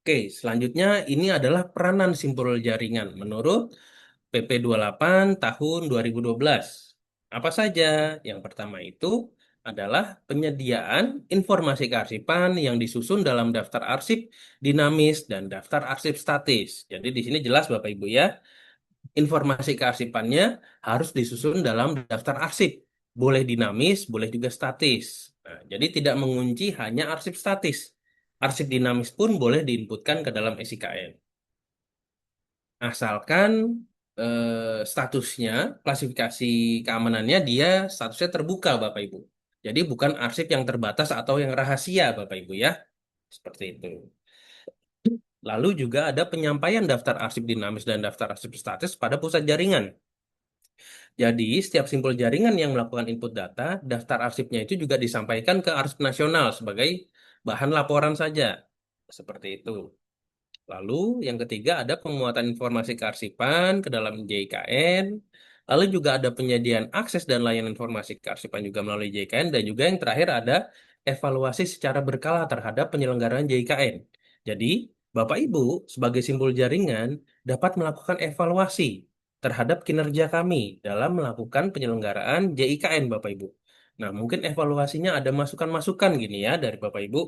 Oke, selanjutnya ini adalah peranan simpul jaringan menurut PP 28 tahun 2012. Apa saja? Yang pertama itu adalah penyediaan informasi kearsipan yang disusun dalam daftar arsip dinamis dan daftar arsip statis. Jadi di sini jelas Bapak Ibu ya, informasi kearsipannya harus disusun dalam daftar arsip. Boleh dinamis, boleh juga statis. Nah, jadi tidak mengunci hanya arsip statis. Arsip dinamis pun boleh diinputkan ke dalam SIKN. Asalkan statusnya, klasifikasi keamanannya dia statusnya terbuka Bapak Ibu. Jadi bukan arsip yang terbatas atau yang rahasia Bapak Ibu ya. Seperti itu. Lalu juga ada penyampaian daftar arsip dinamis dan daftar arsip statis pada pusat jaringan. Jadi setiap simpul jaringan yang melakukan input data, daftar arsipnya itu juga disampaikan ke arsip nasional sebagai bahan laporan saja. Seperti itu. Lalu yang ketiga ada pemuatan informasi kearsipan ke dalam JKN. Lalu juga ada penyediaan akses dan layanan informasi kearsipan juga melalui JKN. Dan juga yang terakhir ada evaluasi secara berkala terhadap penyelenggaraan JIKN. Jadi, Bapak Ibu sebagai simbol jaringan dapat melakukan evaluasi terhadap kinerja kami dalam melakukan penyelenggaraan JIKN, Bapak Ibu. Nah, mungkin evaluasinya ada masukan-masukan gini ya dari Bapak Ibu.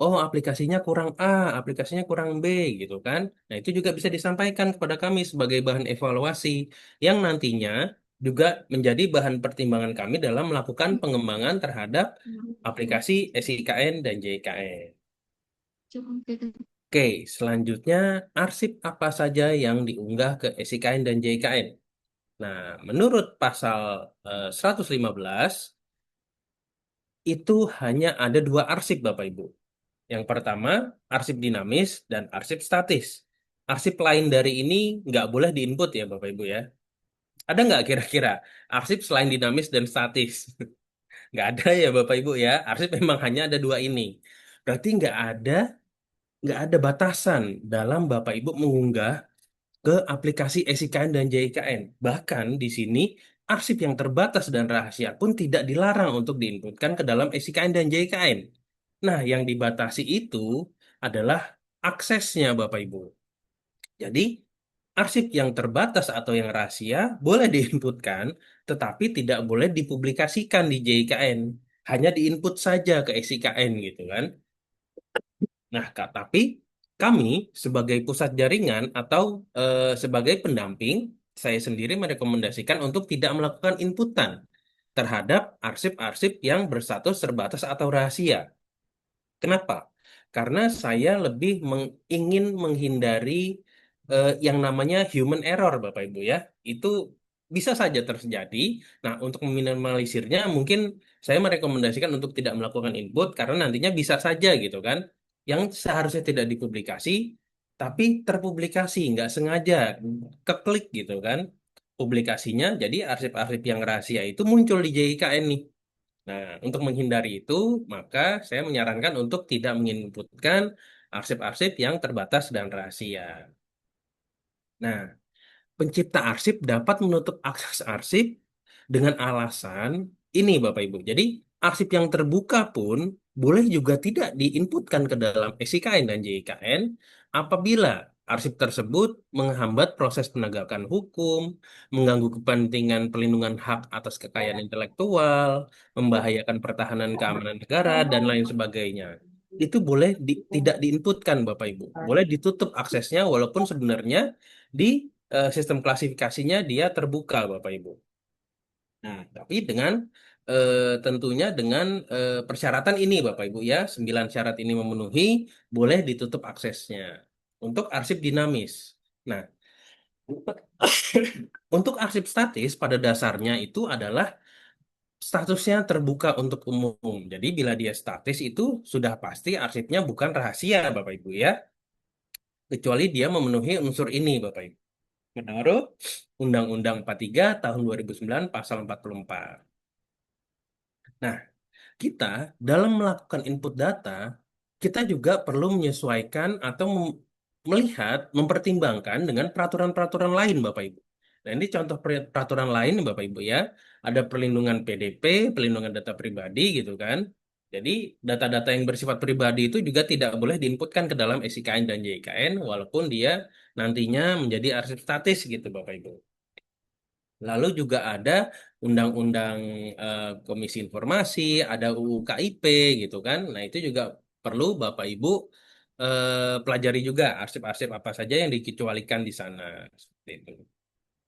Oh, aplikasinya kurang A, aplikasinya kurang B, gitu kan. Nah, itu juga bisa disampaikan kepada kami sebagai bahan evaluasi yang nantinya juga menjadi bahan pertimbangan kami dalam melakukan pengembangan terhadap aplikasi SIKN dan JIKN. Oke, selanjutnya arsip apa saja yang diunggah ke SIKN dan JIKN. Nah, menurut pasal 115, itu hanya ada dua arsip, Bapak Ibu. Yang pertama, arsip dinamis dan arsip statis. Arsip lain dari ini nggak boleh diinput ya, Bapak Ibu ya. Ada nggak kira-kira arsip selain dinamis dan statis? Nggak ada ya, Bapak Ibu ya. Arsip memang hanya ada dua ini. Berarti nggak ada batasan dalam Bapak Ibu mengunggah ke aplikasi SIKN dan JIKN. Bahkan di sini arsip yang terbatas dan rahasia pun tidak dilarang untuk diinputkan ke dalam SIKN dan JIKN. Nah, yang dibatasi itu adalah aksesnya, Bapak Ibu. Jadi, arsip yang terbatas atau yang rahasia boleh diinputkan, tetapi tidak boleh dipublikasikan di JIKN. Hanya diinput saja ke SIKN gitu kan. Nah, Kak, tapi kami sebagai pusat jaringan atau sebagai pendamping, saya sendiri merekomendasikan untuk tidak melakukan inputan terhadap arsip-arsip yang berstatus terbatas atau rahasia. Kenapa? Karena saya lebih ingin menghindari yang namanya human error, Bapak Ibu ya. Itu bisa saja terjadi. Nah, untuk meminimalisirnya, mungkin saya merekomendasikan untuk tidak melakukan input karena nantinya bisa saja gitu kan, yang seharusnya tidak dipublikasi, tapi terpublikasi, nggak sengaja, keklik gitu kan, publikasinya. Jadi arsip-arsip yang rahasia itu muncul di JIKN nih. Nah, untuk menghindari itu, maka saya menyarankan untuk tidak menginputkan arsip-arsip yang terbatas dan rahasia. Nah, pencipta arsip dapat menutup akses arsip dengan alasan ini, Bapak Ibu. Jadi, arsip yang terbuka pun boleh juga tidak diinputkan ke dalam SIKN dan JIKN apabila arsip tersebut menghambat proses penegakan hukum, mengganggu kepentingan pelindungan hak atas kekayaan intelektual, membahayakan pertahanan keamanan negara, dan lain sebagainya. Itu boleh tidak diinputkan, Bapak Ibu. Boleh ditutup aksesnya walaupun sebenarnya di sistem klasifikasinya dia terbuka, Bapak Ibu. Nah, tapi dengan tentunya dengan persyaratan ini, Bapak Ibu ya, 9 syarat ini memenuhi, boleh ditutup aksesnya untuk arsip dinamis. Nah, untuk untuk arsip statis pada dasarnya itu adalah statusnya terbuka untuk umum. Jadi bila dia statis itu sudah pasti arsipnya bukan rahasia, Bapak Ibu ya, kecuali dia memenuhi unsur ini, Bapak Ibu. Menurut Undang-Undang 43 tahun 2009 pasal 44. Nah, kita dalam melakukan input data, kita juga perlu menyesuaikan atau melihat, mempertimbangkan dengan peraturan-peraturan lain, Bapak Ibu. Nah, ini contoh peraturan lain, Bapak Ibu ya. Ada perlindungan PDP, perlindungan data pribadi gitu kan. Jadi, data-data yang bersifat pribadi itu juga tidak boleh diinputkan ke dalam SIKN dan JIKN, walaupun dia nantinya menjadi arsip statis gitu, Bapak Ibu. Lalu juga ada Undang-Undang Komisi Informasi, ada UU KIP gitu kan. Nah, itu juga perlu Bapak Ibu pelajari juga arsip-arsip apa saja yang dikecualikan di sana. Seperti itu.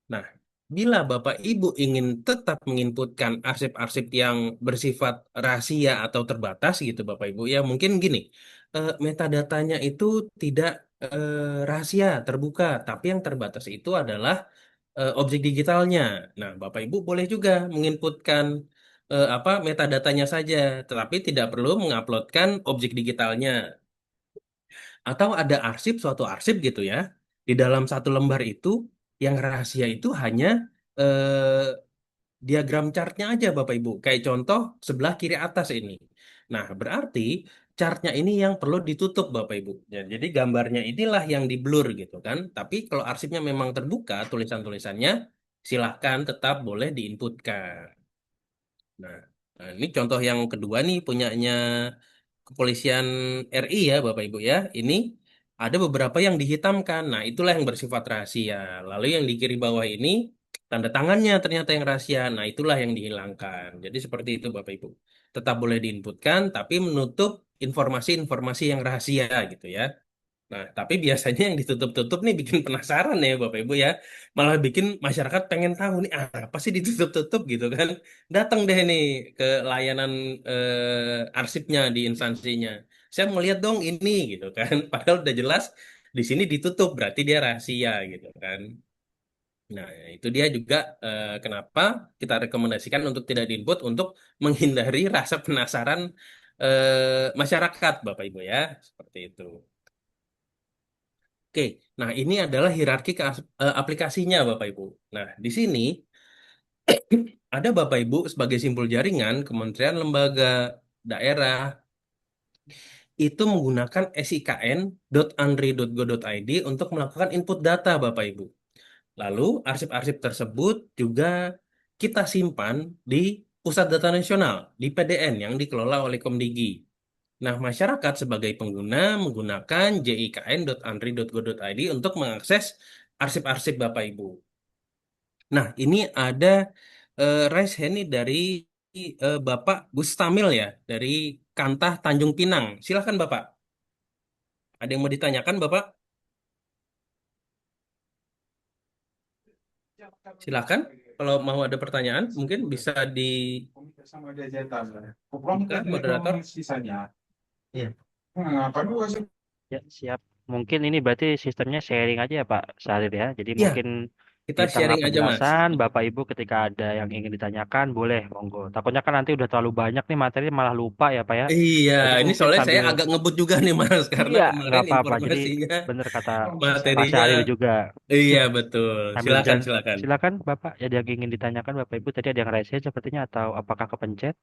Nah, bila Bapak Ibu ingin tetap menginputkan arsip-arsip yang bersifat rahasia atau terbatas gitu Bapak Ibu, ya mungkin gini, metadatanya itu tidak rahasia, terbuka, tapi yang terbatas itu adalah objek digitalnya. Nah, Bapak Ibu boleh juga menginputkan apa metadatanya saja, tetapi tidak perlu menguploadkan objek digitalnya. Atau ada arsip, suatu arsip gitu ya, di dalam satu lembar itu yang rahasia itu hanya diagram chartnya aja Bapak Ibu. Kayak contoh sebelah kiri atas ini. Nah, berarti chartnya ini yang perlu ditutup Bapak Ibu. Ya, jadi gambarnya inilah yang di blur gitu kan. Tapi kalau arsipnya memang terbuka, tulisan-tulisannya silahkan tetap boleh diinputkan. Nah, Nah, ini contoh yang kedua nih punyanya Kepolisian RI ya Bapak Ibu ya. Ini ada beberapa yang dihitamkan. Nah, itulah yang bersifat rahasia. Lalu yang di kiri bawah ini tanda tangannya ternyata yang rahasia. Nah, itulah yang dihilangkan. Jadi seperti itu Bapak Ibu. Tetap boleh diinputkan tapi menutup informasi-informasi yang rahasia gitu ya. Nah, tapi biasanya yang ditutup-tutup nih bikin penasaran ya Bapak Ibu ya. Malah bikin masyarakat pengen tahu nih apa sih ditutup-tutup gitu kan. Datang deh nih ke layanan arsipnya di instansinya. Saya mau lihat dong ini gitu kan. Padahal udah jelas di sini ditutup berarti dia rahasia gitu kan. Nah, itu dia juga kenapa kita rekomendasikan untuk tidak diinput untuk menghindari rasa penasaran masyarakat Bapak Ibu ya. Seperti itu. Oke, nah ini adalah hierarki aplikasinya Bapak Ibu. Nah, di sini ada Bapak Ibu sebagai simpul jaringan, kementerian, lembaga, daerah, itu menggunakan sikn.andri.go.id untuk melakukan input data Bapak Ibu. Lalu arsip-arsip tersebut juga kita simpan di Pusat Data Nasional, di PDN yang dikelola oleh Komdigi. Nah, masyarakat sebagai pengguna menggunakan jikn.andri.go.id untuk mengakses arsip-arsip Bapak Ibu. Nah, ini ada raise hand nih dari Bapak Gustamil ya, dari Kantah Tanjung Pinang. Silakan Bapak. Ada yang mau ditanyakan Bapak? Silakan. Kalau mau ada pertanyaan, mungkin bisa dibuka moderator. Iya. Ya, siap. Mungkin ini berarti sistemnya sharing aja ya Pak Syahrir ya. Jadi Iya, mungkin kita di tengah sharing aja Mas. penjelasan Bapak Ibu ketika ada yang ingin ditanyakan boleh monggo. Takutnya kan nanti udah terlalu banyak nih materi malah lupa ya Pak ya. Iya, Jadi ini mungkin soalnya saya sambil agak ngebut juga nih Mas, karena iya nggak kemarin apa-apa. Jadi informasinya, bener kata Pak materinya, Syahrir juga. iya betul. Sambil Silakan, jalan, silakan. silakan Bapak. Ada yang ingin ditanyakan Bapak Ibu tadi ada yang raise hand sepertinya atau apakah kepencet?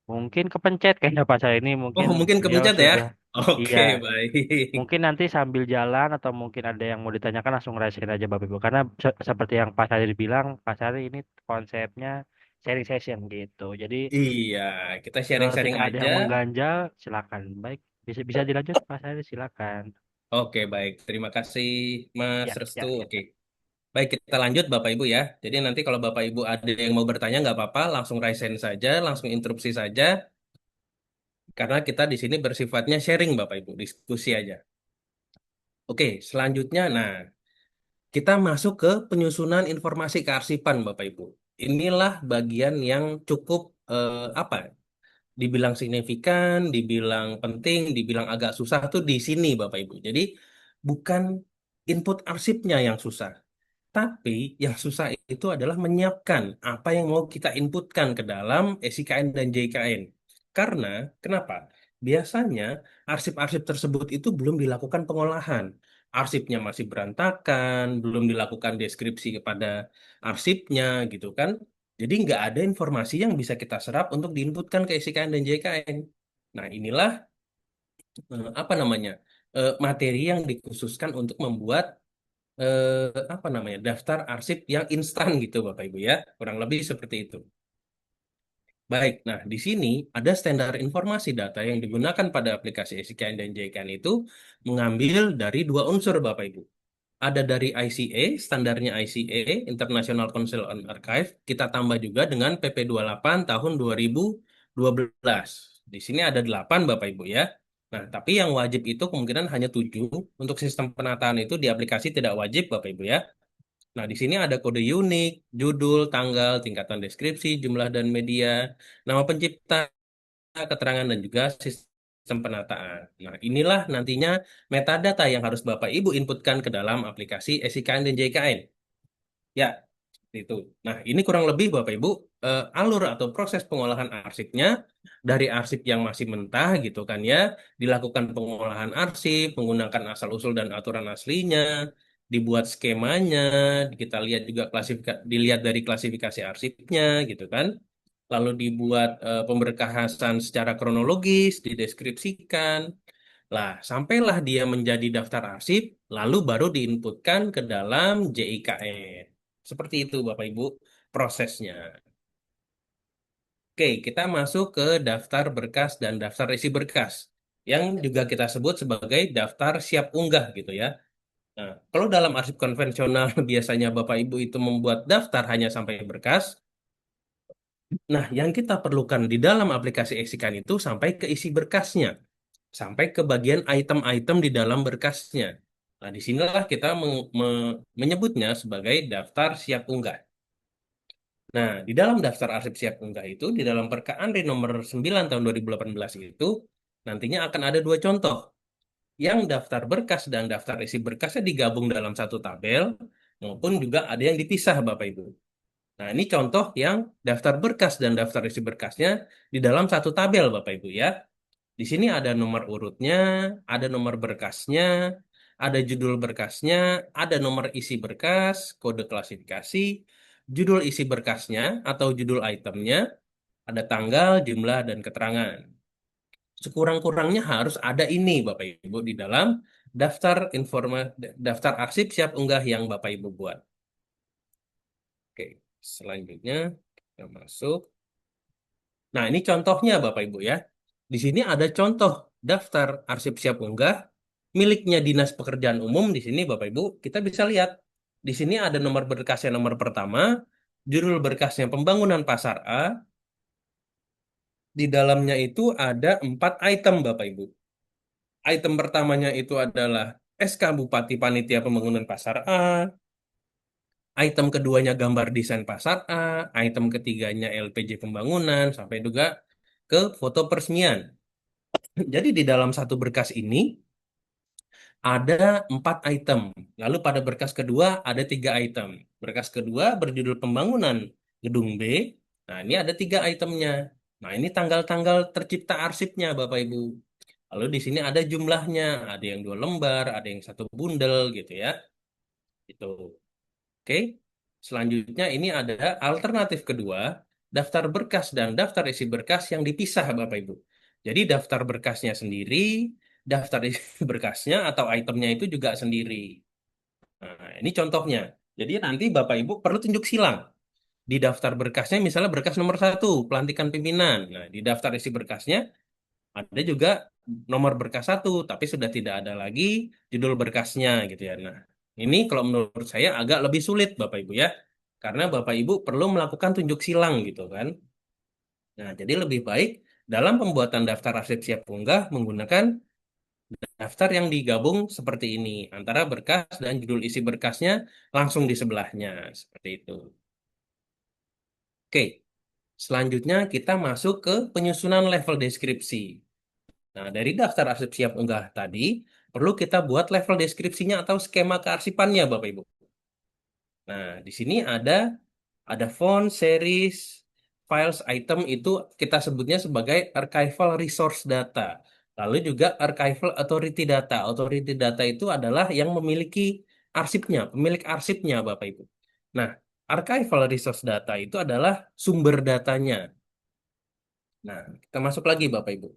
Mungkin kepencet kayaknya Pak Syahrir ini Oh, mungkin mungkin beliau kepencet ya? sudah Oke, iya. baik. Mungkin nanti sambil jalan atau mungkin ada yang mau ditanyakan langsung rasain aja Bapak Ibu. Karena seperti yang Pak Syahrir bilang, Pak Syahrir ini konsepnya sharing session gitu. Jadi Iya, kita sharing-sharing ketika ada aja. yang mengganjal, silakan. Baik, bisa bisa dilanjut Pak Syahrir, silakan. Oke, baik. Terima kasih, Mas Ya, Restu. ya, ya. Oke. Baik, kita lanjut Bapak Ibu ya. Jadi nanti kalau Bapak Ibu ada yang mau bertanya nggak apa-apa, langsung raise hand saja, langsung interupsi saja. Karena kita di sini bersifatnya sharing Bapak Ibu, diskusi aja. Oke, selanjutnya, nah kita masuk ke penyusunan informasi kearsipan Bapak Ibu. Inilah bagian yang cukup apa? Dibilang signifikan, dibilang penting, dibilang agak susah tuh di sini Bapak Ibu. Jadi bukan input arsipnya yang susah, tapi yang susah itu adalah menyiapkan apa yang mau kita inputkan ke dalam SIKN dan JKN. Karena kenapa? Biasanya arsip-arsip tersebut itu belum dilakukan pengolahan. Arsipnya masih berantakan, belum dilakukan deskripsi kepada arsipnya gitu kan. Jadi nggak ada informasi yang bisa kita serap untuk diinputkan ke SIKN dan JKN. Nah, inilah apa namanya? Materi yang dikhususkan untuk membuat apa namanya daftar arsip yang instan gitu Bapak Ibu ya, kurang lebih seperti itu. Baik, nah di sini ada standar informasi data yang digunakan pada aplikasi SIKN dan JKN itu mengambil dari dua unsur Bapak Ibu. Ada dari ICA, standarnya ICA, International Council on Archive, kita tambah juga dengan PP 28 tahun 2012. Di sini ada 8 Bapak Ibu ya. Nah, tapi yang wajib itu kemungkinan hanya 7. Untuk sistem penataan itu di aplikasi tidak wajib Bapak Ibu ya. Nah, di sini ada kode unik, judul, tanggal, tingkatan deskripsi, jumlah dan media, nama pencipta, keterangan, dan juga sistem penataan. Nah, inilah nantinya metadata yang harus Bapak Ibu inputkan ke dalam aplikasi SIKN dan JKN. Ya, seperti itu. Nah, ini kurang lebih Bapak Ibu alur atau proses pengolahan arsipnya dari arsip yang masih mentah gitu kan ya, dilakukan pengolahan arsip menggunakan asal-usul dan aturan aslinya, dibuat skemanya, kita lihat juga dilihat dari klasifikasi arsipnya gitu kan. Lalu dibuat pemberkasan secara kronologis, dideskripsikan. Lah, sampailah dia menjadi daftar arsip, lalu baru diinputkan ke dalam JIKN. Seperti itu, Bapak Ibu. prosesnya. Oke, kita masuk ke daftar berkas dan daftar isi berkas, yang juga kita sebut sebagai daftar siap unggah gitu ya. Nah, kalau dalam arsip konvensional biasanya Bapak Ibu itu membuat daftar hanya sampai berkas. Nah, yang kita perlukan di dalam aplikasi Eksikan itu sampai ke isi berkasnya, sampai ke bagian item-item di dalam berkasnya. Nah, disinilah kita menyebutnya sebagai daftar siap unggah. Nah, di dalam daftar arsip siap unggah itu, di dalam Perka Anri nomor 9 tahun 2018 itu, nantinya akan ada dua contoh. Yang daftar berkas dan daftar isi berkasnya digabung dalam satu tabel, maupun juga ada yang dipisah, Bapak Ibu. Nah, ini contoh yang daftar berkas dan daftar isi berkasnya di dalam satu tabel, Bapak Ibu ya. Di sini ada nomor urutnya, ada nomor berkasnya, ada judul berkasnya, ada nomor isi berkas, kode klasifikasi, judul isi berkasnya atau judul itemnya, ada tanggal, jumlah, dan keterangan. Sekurang-kurangnya harus ada ini, Bapak Ibu, di dalam daftar arsip siap unggah yang Bapak Ibu buat. Oke, selanjutnya kita masuk. Nah, ini contohnya Bapak Ibu ya. Di sini ada contoh daftar arsip siap unggah miliknya Dinas Pekerjaan Umum. Di sini Bapak Ibu kita bisa lihat. Di sini ada nomor berkasnya nomor pertama, judul berkasnya Pembangunan Pasar A. Di dalamnya itu ada 4 item Bapak Ibu. Item pertamanya itu adalah SK Bupati Panitia Pembangunan Pasar A. Item keduanya gambar desain pasar A. Item ketiganya LPJ Pembangunan. Sampai juga ke foto peresmian. Jadi di dalam satu berkas ini ada 4 item. Lalu pada berkas kedua ada 3 item. Berkas kedua berjudul Pembangunan Gedung B. Nah, ini ada 3 itemnya. Nah, ini tanggal-tanggal tercipta arsipnya, Bapak Ibu. Lalu di sini ada jumlahnya. Ada yang 2 lembar, ada yang 1 bundel gitu ya. Itu. Oke. Selanjutnya ini ada alternatif kedua, daftar berkas dan daftar isi berkas yang dipisah, Bapak Ibu. Jadi daftar berkasnya sendiri, daftar isi berkasnya atau itemnya itu juga sendiri. Nah, ini contohnya. Jadi nanti Bapak Ibu perlu tunjuk silang. Di daftar berkasnya misalnya berkas nomor 1, pelantikan pimpinan. Nah, di daftar isi berkasnya ada juga nomor berkas 1, tapi sudah tidak ada lagi judul berkasnya gitu ya. Nah, ini kalau menurut saya agak lebih sulit Bapak Ibu ya. Karena Bapak Ibu perlu melakukan tunjuk silang gitu kan. Nah, jadi lebih baik dalam pembuatan daftar arsip siap unggah menggunakan daftar yang digabung seperti ini. Antara berkas dan judul isi berkasnya langsung di sebelahnya. Seperti itu. Oke, selanjutnya kita masuk ke penyusunan level deskripsi. Nah, dari daftar arsip siap unggah tadi, perlu kita buat level deskripsinya atau skema kearsipannya, Bapak Ibu. Nah, di sini ada font, series, files, item itu kita sebutnya sebagai archival resource data. Lalu juga archival authority data. Authority data itu adalah yang memiliki arsipnya, pemilik arsipnya, Bapak Ibu. Nah, archival resource data itu adalah sumber datanya. Nah, kita masuk lagi, Bapak Ibu.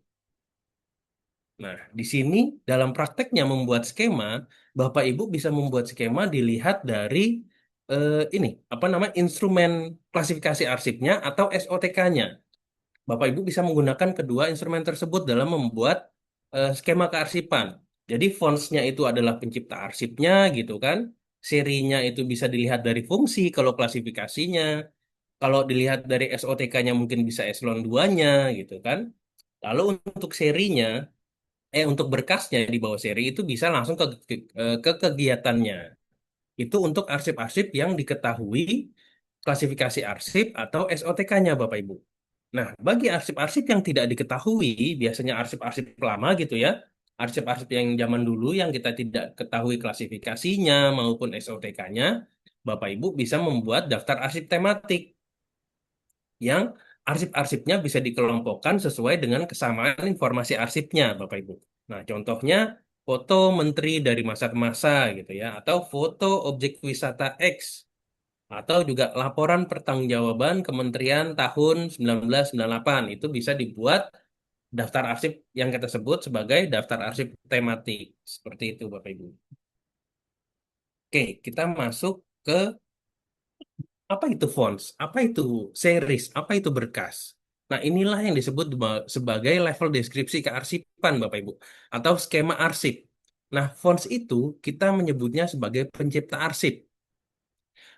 Nah, di sini dalam prakteknya membuat skema, Bapak Ibu bisa membuat skema dilihat dari ini, apa namanya, instrumen klasifikasi arsipnya atau SOTK-nya. Bapak Ibu bisa menggunakan kedua instrumen tersebut dalam membuat skema kearsipan. Jadi fontsnya itu adalah pencipta arsipnya gitu kan. Serinya itu bisa dilihat dari fungsi kalau klasifikasinya. Kalau dilihat dari SOTK-nya mungkin bisa eselon 2-nya gitu kan. Lalu untuk serinya untuk berkasnya di bawah seri itu bisa langsung ke kegiatannya. Itu untuk arsip-arsip yang diketahui klasifikasi arsip atau SOTK-nya Bapak Ibu. Nah, bagi arsip-arsip yang tidak diketahui, biasanya arsip-arsip lama gitu ya, arsip-arsip yang zaman dulu yang kita tidak ketahui klasifikasinya maupun SOTK-nya, Bapak Ibu bisa membuat daftar arsip tematik yang arsip-arsipnya bisa dikelompokkan sesuai dengan kesamaan informasi arsipnya, Bapak Ibu. Nah, contohnya foto menteri dari masa ke masa gitu ya, atau foto objek wisata X, atau juga laporan pertanggungjawaban Kementerian tahun 1998 itu bisa dibuat daftar arsip yang kita sebut sebagai daftar arsip tematik. Seperti itu, Bapak Ibu. Oke, kita masuk ke Apa itu fonts? Apa itu series? Apa itu berkas? Nah, inilah yang disebut sebagai level deskripsi kearsipan, Bapak Ibu, atau skema arsip. Nah, fonts itu kita menyebutnya sebagai pencipta arsip.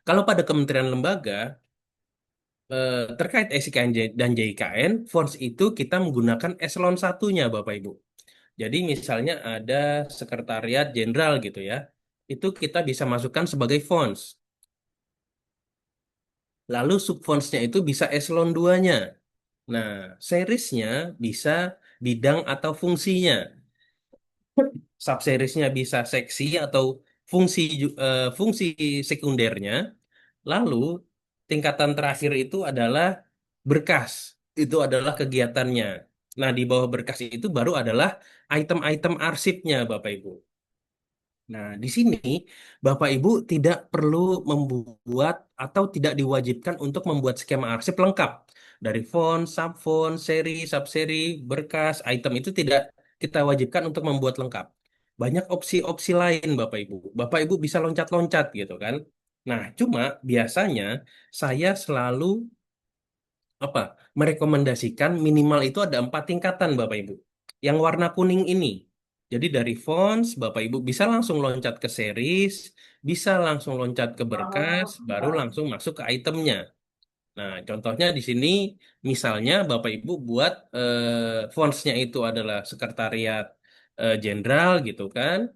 Kalau pada kementerian lembaga, terkait SIKN dan JIKN, fonts itu kita menggunakan eselon satunya, Bapak Ibu. Jadi misalnya ada sekretariat jenderal gitu ya, itu kita bisa masukkan sebagai fonts. Lalu subfontsnya itu bisa eselon 2-nya. Nah, seriesnya bisa bidang atau fungsinya. Subseriesnya bisa seksi atau fungsi sekundernya. Lalu tingkatan terakhir itu adalah berkas. Itu adalah kegiatannya. Nah, di bawah berkas itu baru adalah item-item arsipnya, Bapak Ibu. Nah, di sini Bapak Ibu tidak perlu membuat atau tidak diwajibkan untuk membuat skema arsip lengkap. Dari font, subfont, seri, subseri, berkas, item itu tidak kita wajibkan untuk membuat lengkap. Banyak opsi-opsi lain Bapak Ibu. Bapak Ibu bisa loncat-loncat gitu kan. Nah, cuma biasanya saya selalu apa merekomendasikan minimal itu ada 4 tingkatan Bapak Ibu. Yang warna kuning ini. Jadi dari fonts Bapak Ibu bisa langsung loncat ke series, bisa langsung loncat ke berkas, baru langsung masuk ke itemnya. Nah, contohnya di sini misalnya Bapak Ibu buat fontsnya itu adalah sekretariat jenderal gitu kan.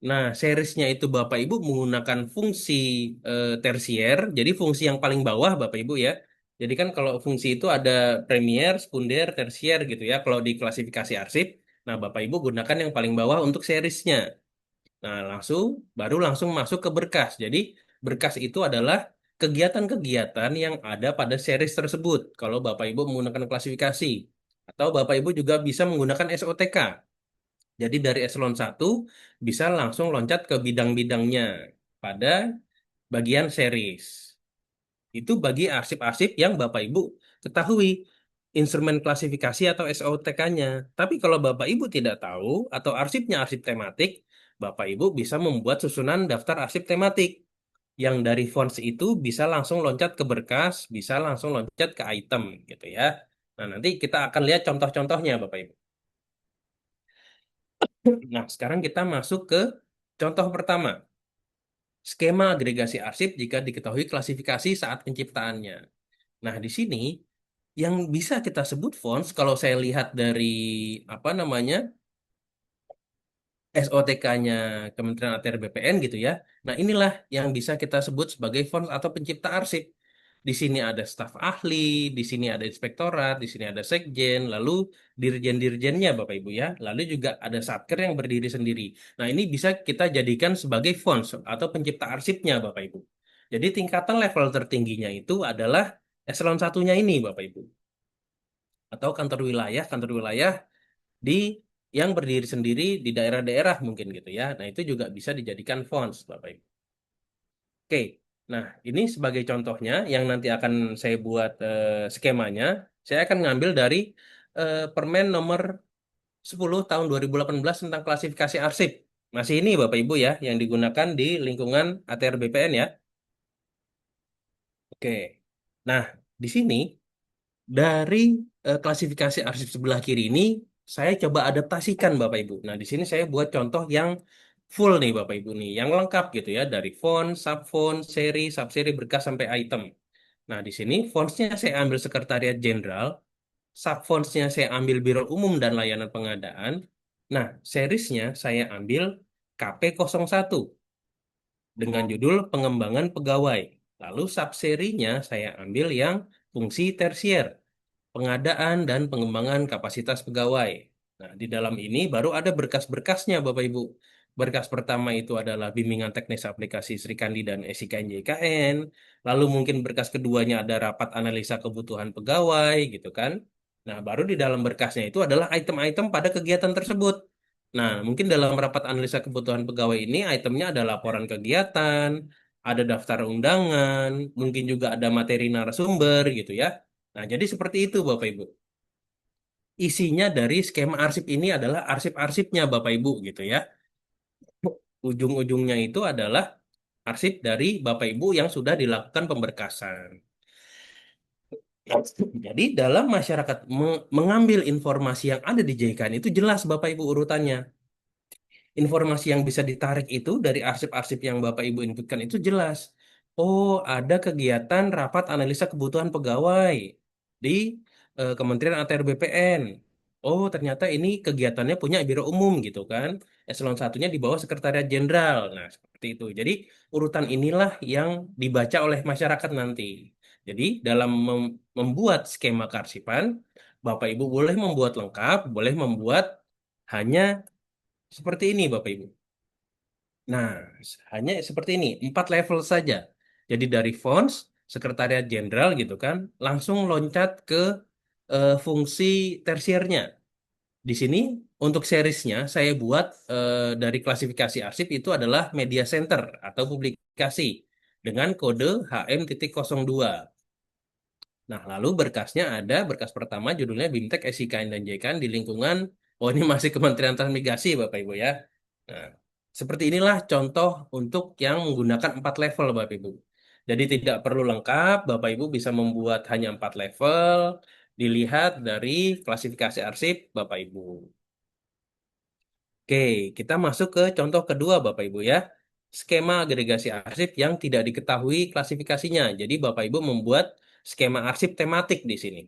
Nah, seriesnya itu Bapak Ibu menggunakan fungsi tersier, jadi fungsi yang paling bawah Bapak Ibu ya. Jadi kan kalau fungsi itu ada premier, sekunder, tersier gitu ya. Kalau di klasifikasi arsip, nah Bapak Ibu gunakan yang paling bawah untuk seriesnya. Nah, baru langsung masuk ke berkas. Jadi berkas itu adalah kegiatan-kegiatan yang ada pada series tersebut. Kalau Bapak Ibu menggunakan klasifikasi, atau Bapak Ibu juga bisa menggunakan SOTK. Jadi dari eselon 1 bisa langsung loncat ke bidang-bidangnya pada bagian series. Itu bagi arsip-arsip yang Bapak Ibu ketahui instrumen klasifikasi atau SOTK-nya. Tapi kalau Bapak Ibu tidak tahu atau arsipnya arsip tematik, Bapak Ibu bisa membuat susunan daftar arsip tematik yang dari fonts itu bisa langsung loncat ke berkas, bisa langsung loncat ke item gitu ya. Nah, nanti kita akan lihat contoh-contohnya Bapak Ibu. Nah, sekarang kita masuk ke contoh pertama. Skema agregasi arsip jika diketahui klasifikasi saat penciptaannya. Nah, di sini yang bisa kita sebut fonts kalau saya lihat dari apa namanya SOTK-nya Kementerian ATR BPN gitu ya. Nah, inilah yang bisa kita sebut sebagai fonts atau pencipta arsip. Di sini ada staf ahli, di sini ada inspektorat, di sini ada sekjen, lalu dirjen-dirjennya Bapak Ibu ya. Lalu juga ada satker yang berdiri sendiri. Nah, ini bisa kita jadikan sebagai fonts atau pencipta arsipnya Bapak Ibu. Jadi tingkatan level tertingginya itu adalah eselon satunya ini Bapak Ibu. Atau kantor wilayah di yang berdiri sendiri di daerah-daerah mungkin gitu ya. Nah, itu juga bisa dijadikan fonts, Bapak Ibu. Oke. Nah, ini sebagai contohnya yang nanti akan saya buat skemanya. Saya akan ngambil dari Permen nomor 10 tahun 2018 tentang klasifikasi arsip. Masih ini Bapak Ibu ya, yang digunakan di lingkungan ATR BPN ya. Oke. Nah, di sini dari klasifikasi arsip sebelah kiri ini, saya coba adaptasikan Bapak Ibu. Nah, di sini saya buat contoh yang full nih Bapak Ibu nih, yang lengkap gitu ya, dari font, subfont, seri, subseri, berkas sampai item. Nah, di sini fontsnya saya ambil Sekretariat Jenderal, subfontsnya saya ambil Biro Umum dan Layanan Pengadaan. Nah, seriesnya saya ambil KP01 dengan judul Pengembangan Pegawai. Lalu subserinya saya ambil yang fungsi tersier, pengadaan dan pengembangan kapasitas pegawai. Nah, di dalam ini baru ada berkas-berkasnya, Bapak Ibu. Berkas pertama itu adalah bimbingan teknis aplikasi Sri Kandi dan SIKN JKN. Lalu mungkin berkas keduanya ada rapat analisa kebutuhan pegawai, gitu kan. Nah, baru di dalam berkasnya itu adalah item-item pada kegiatan tersebut. Nah, mungkin dalam rapat analisa kebutuhan pegawai ini itemnya ada laporan kegiatan, ada daftar undangan, mungkin juga ada materi narasumber gitu ya. Nah, jadi seperti itu Bapak Ibu. Isinya dari skema arsip ini adalah arsip-arsipnya Bapak Ibu gitu ya. Ujung-ujungnya itu adalah arsip dari Bapak Ibu yang sudah dilakukan pemberkasan. Jadi dalam masyarakat mengambil informasi yang ada di JKN itu jelas Bapak Ibu urutannya. Informasi yang bisa ditarik itu dari arsip-arsip yang Bapak Ibu inputkan itu jelas. Oh, ada kegiatan rapat analisa kebutuhan pegawai di Kementerian ATR BPN. Oh, ternyata ini kegiatannya punya biro umum gitu kan. Eselon satunya di bawah Sekretariat Jenderal. Nah, seperti itu. Jadi urutan inilah yang dibaca oleh masyarakat nanti. Jadi dalam membuat skema kearsipan, Bapak Ibu boleh membuat lengkap, boleh membuat hanya seperti ini, Bapak Ibu. Nah, hanya seperti ini, 4 level saja. Jadi dari Fonds, Sekretariat Jenderal gitu kan, langsung loncat ke fungsi tersiernya. Di sini untuk seriesnya saya buat dari klasifikasi arsip itu adalah media center atau publikasi dengan kode HM.02. Nah, lalu berkasnya ada, berkas pertama judulnya BIMTEK, SIKN, dan JKN di lingkungan, oh ini masih Kementerian Transmigrasi Bapak Ibu ya. Nah, seperti inilah contoh untuk yang menggunakan 4 level Bapak Ibu. Jadi tidak perlu lengkap, Bapak Ibu bisa membuat hanya 4 level, dilihat dari klasifikasi arsip Bapak Ibu. Oke, kita masuk ke contoh kedua Bapak Ibu ya. Skema agregasi arsip yang tidak diketahui klasifikasinya. Jadi Bapak Ibu membuat skema arsip tematik di sini.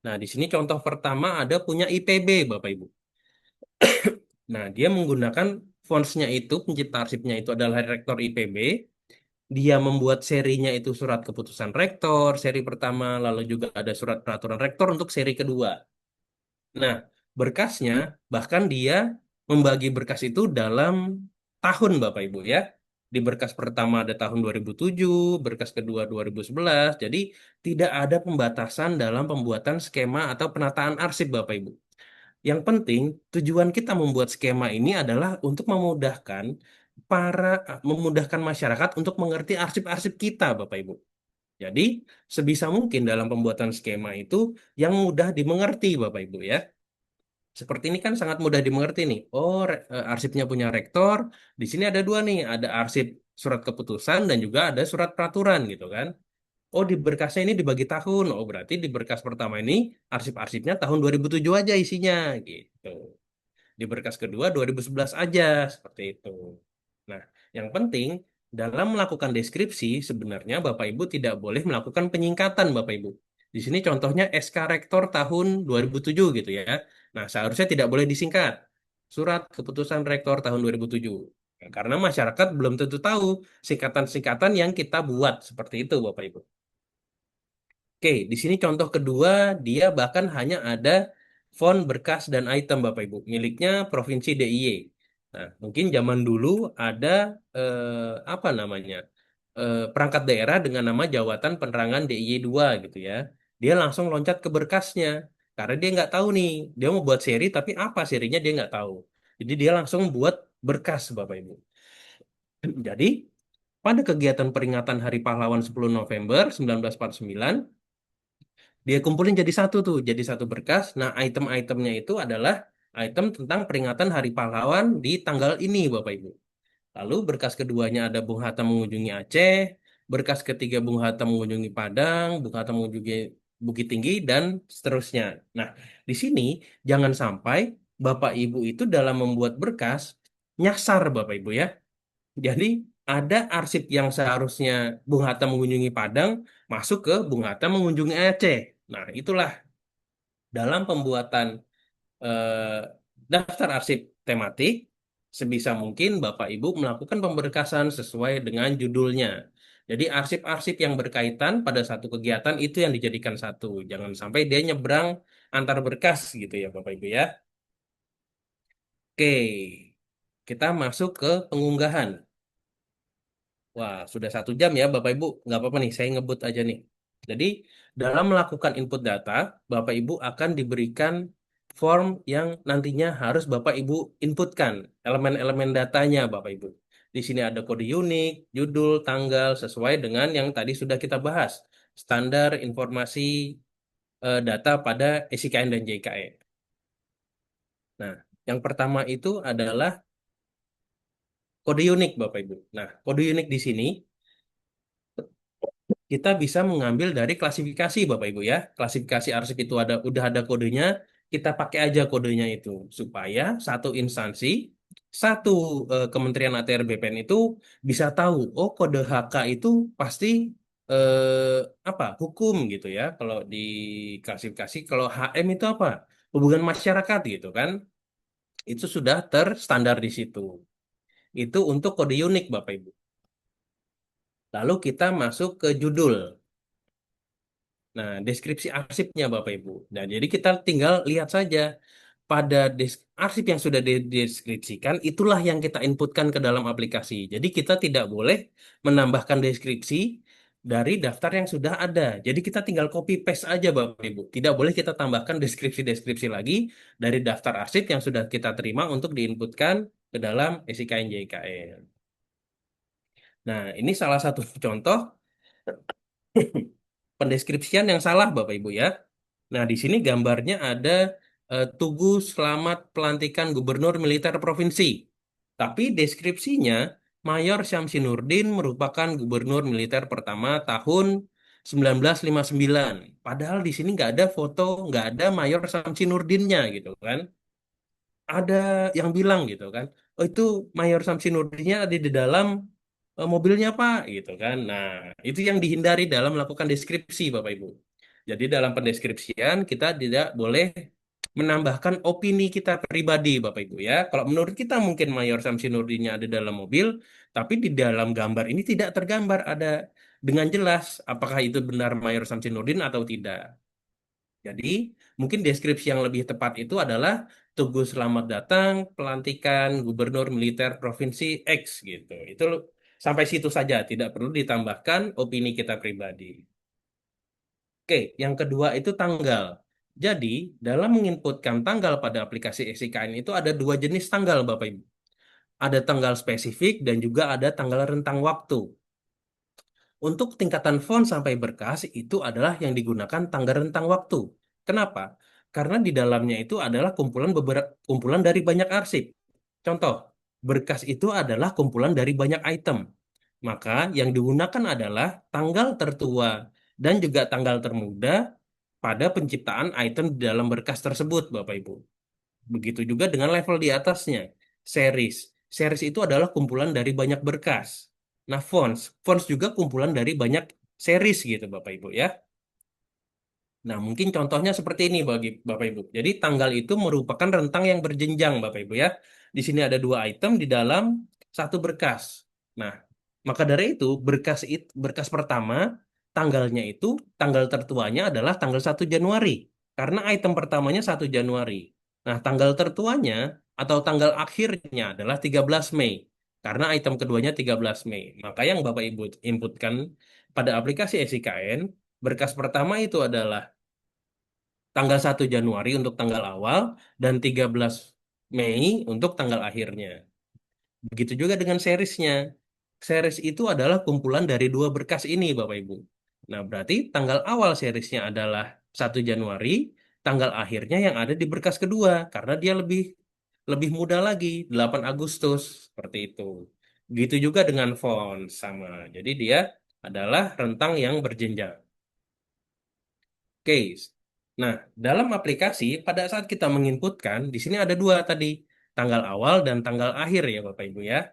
Nah, di sini contoh pertama ada punya IPB, Bapak Ibu. Nah, dia menggunakan fontsnya itu, pencipta arsipnya itu adalah rektor IPB. Dia membuat serinya itu surat keputusan rektor, seri pertama, lalu juga ada surat peraturan rektor untuk seri kedua. Nah, berkasnya, bahkan dia membagi berkas itu dalam tahun, Bapak Ibu ya. Di berkas pertama ada tahun 2007, berkas kedua 2011. Jadi, tidak ada pembatasan dalam pembuatan skema atau penataan arsip, Bapak Ibu. Yang penting, tujuan kita membuat skema ini adalah untuk memudahkan masyarakat untuk mengerti arsip-arsip kita, Bapak Ibu. Jadi, sebisa mungkin dalam pembuatan skema itu yang mudah dimengerti, Bapak Ibu ya. Seperti ini kan sangat mudah dimengerti nih. Oh, arsipnya punya rektor. Di sini ada dua nih, ada arsip surat keputusan dan juga ada surat peraturan gitu kan. Oh, di berkasnya ini dibagi tahun. Oh, berarti di berkas pertama ini arsip-arsipnya tahun 2007 aja isinya gitu. Di berkas kedua 2011 aja seperti itu. Nah, yang penting dalam melakukan deskripsi sebenarnya Bapak Ibu tidak boleh melakukan penyingkatan Bapak Ibu. Di sini contohnya SK Rektor tahun 2007 gitu ya. Nah, seharusnya tidak boleh disingkat. Surat keputusan Rektor tahun 2007. Nah, karena masyarakat belum tentu tahu singkatan-singkatan yang kita buat seperti itu Bapak Ibu. Oke, di sini contoh kedua, dia bahkan hanya ada font, berkas, dan item, Bapak Ibu, miliknya Provinsi DIY. Nah, mungkin zaman dulu ada apa namanya perangkat daerah dengan nama Jawatan Penerangan DIY 2 gitu ya. Dia langsung loncat ke berkasnya karena dia nggak tahu nih, dia mau buat seri tapi apa serinya dia nggak tahu. Jadi dia langsung buat berkas, Bapak Ibu. Jadi pada kegiatan peringatan Hari Pahlawan 10 November 1949 dia kumpulin jadi satu tuh, jadi satu berkas. Nah, item-itemnya itu adalah item tentang peringatan Hari Pahlawan di tanggal ini, Bapak Ibu. Lalu berkas keduanya ada Bung Hatta mengunjungi Aceh, berkas ketiga Bung Hatta mengunjungi Padang, Bung Hatta mengunjungi Bukit Tinggi, dan seterusnya. Nah, di sini jangan sampai Bapak Ibu itu dalam membuat berkas nyasar, Bapak Ibu ya. Jadi ada arsip yang seharusnya Bung Hatta mengunjungi Padang, masuk ke Bung Hatta mengunjungi Aceh. Nah, itulah dalam pembuatan eh, daftar arsip tematik, sebisa mungkin Bapak Ibu melakukan pemberkasan sesuai dengan judulnya. Jadi arsip-arsip yang berkaitan pada satu kegiatan itu yang dijadikan satu. Jangan sampai dia nyebrang antar berkas gitu ya Bapak Ibu ya. Oke, kita masuk ke pengunggahan. Wah, sudah 1 jam ya Bapak Ibu. Nggak apa-apa nih, saya ngebut aja nih. Jadi, dalam melakukan input data, Bapak Ibu akan diberikan form yang nantinya harus Bapak Ibu inputkan. Elemen-elemen datanya Bapak Ibu. Di sini ada kode unik, judul, tanggal, sesuai dengan yang tadi sudah kita bahas. Standar informasi data pada SIKN dan JKN. Nah, yang pertama itu adalah kode unik Bapak Ibu. Nah, kode unik di sini kita bisa mengambil dari klasifikasi Bapak Ibu ya. Klasifikasi arsip itu udah ada kodenya, kita pakai aja kodenya itu supaya satu instansi, satu Kementerian ATR BPN itu bisa tahu, oh kode HK itu pasti apa? Hukum gitu ya. Kalau di klasifikasi, kalau HM itu apa? Hubungan masyarakat gitu kan. Itu sudah terstandar di situ. Itu untuk kode unik Bapak Ibu. Lalu kita masuk ke judul. Nah, deskripsi arsipnya Bapak Ibu. Nah, jadi kita tinggal lihat saja pada arsip yang sudah dideskripsikan, itulah yang kita inputkan ke dalam aplikasi. Jadi kita tidak boleh menambahkan deskripsi dari daftar yang sudah ada. Jadi kita tinggal copy paste aja Bapak Ibu. Tidak boleh kita tambahkan deskripsi-deskripsi lagi dari daftar arsip yang sudah kita terima untuk diinputkan ke dalam SIKN JIKN. Nah, ini salah satu contoh pendeskripsian yang salah Bapak Ibu ya. Nah, di sini gambarnya ada Tugu Selamat Pelantikan Gubernur Militer Provinsi. Tapi deskripsinya Mayor Syamsi Nurdin merupakan gubernur militer pertama tahun 1959. Padahal di sini nggak ada foto, nggak ada Mayor Syamsi Nurdinnya gitu kan. Ada yang bilang gitu kan, oh itu Mayor Syamsi Nurdinnya ada di dalam mobilnya Pak gitu kan. Nah, itu yang dihindari dalam melakukan deskripsi Bapak Ibu. Jadi dalam pendeskripsian kita tidak boleh menambahkan opini kita pribadi Bapak Ibu ya. Kalau menurut kita mungkin Mayor Samsinurdinnya ada dalam mobil, tapi di dalam gambar ini tidak tergambar ada dengan jelas apakah itu benar Mayor Samsinurdin atau tidak. Jadi mungkin deskripsi yang lebih tepat itu adalah Tugu Selamat Datang Pelantikan Gubernur Militer Provinsi X gitu. Itu sampai situ saja, tidak perlu ditambahkan opini kita pribadi. Oke, yang kedua itu tanggal. Jadi, dalam menginputkan tanggal pada aplikasi SIKN itu ada dua jenis tanggal, Bapak Ibu. Ada tanggal spesifik dan juga ada tanggal rentang waktu. Untuk tingkatan font sampai berkas itu adalah yang digunakan tanggal rentang waktu. Kenapa? Karena di dalamnya itu adalah kumpulan dari banyak arsip. Contoh, berkas itu adalah kumpulan dari banyak item. Maka yang digunakan adalah tanggal tertua dan juga tanggal termuda pada penciptaan item di dalam berkas tersebut, Bapak Ibu. Begitu juga dengan level di atasnya, series. Series itu adalah kumpulan dari banyak berkas. Nah, fonts juga kumpulan dari banyak series gitu, Bapak Ibu ya. Nah, mungkin contohnya seperti ini bagi Bapak Ibu. Jadi tanggal itu merupakan rentang yang berjenjang, Bapak Ibu ya. Di sini ada dua item di dalam satu berkas. Nah, maka dari itu berkas pertama tanggalnya itu tanggal tertuanya adalah tanggal 1 Januari karena item pertamanya 1 Januari. Nah, tanggal tertuanya atau tanggal akhirnya adalah 13 Mei karena item keduanya 13 Mei. Maka yang Bapak Ibu inputkan pada aplikasi SIKN, berkas pertama itu adalah tanggal 1 Januari untuk tanggal awal dan 13 Mei untuk tanggal akhirnya. Begitu juga dengan seriesnya. Series itu adalah kumpulan dari dua berkas ini, Bapak Ibu. Nah, berarti tanggal awal seriesnya adalah 1 Januari, tanggal akhirnya yang ada di berkas kedua, karena dia lebih lebih muda lagi, 8 Agustus, seperti itu. Begitu juga dengan font, sama. Jadi dia adalah rentang yang berjenjang. Oke. Nah, dalam aplikasi, pada saat kita menginputkan, di sini ada dua tadi, tanggal awal dan tanggal akhir ya, Bapak Ibu ya.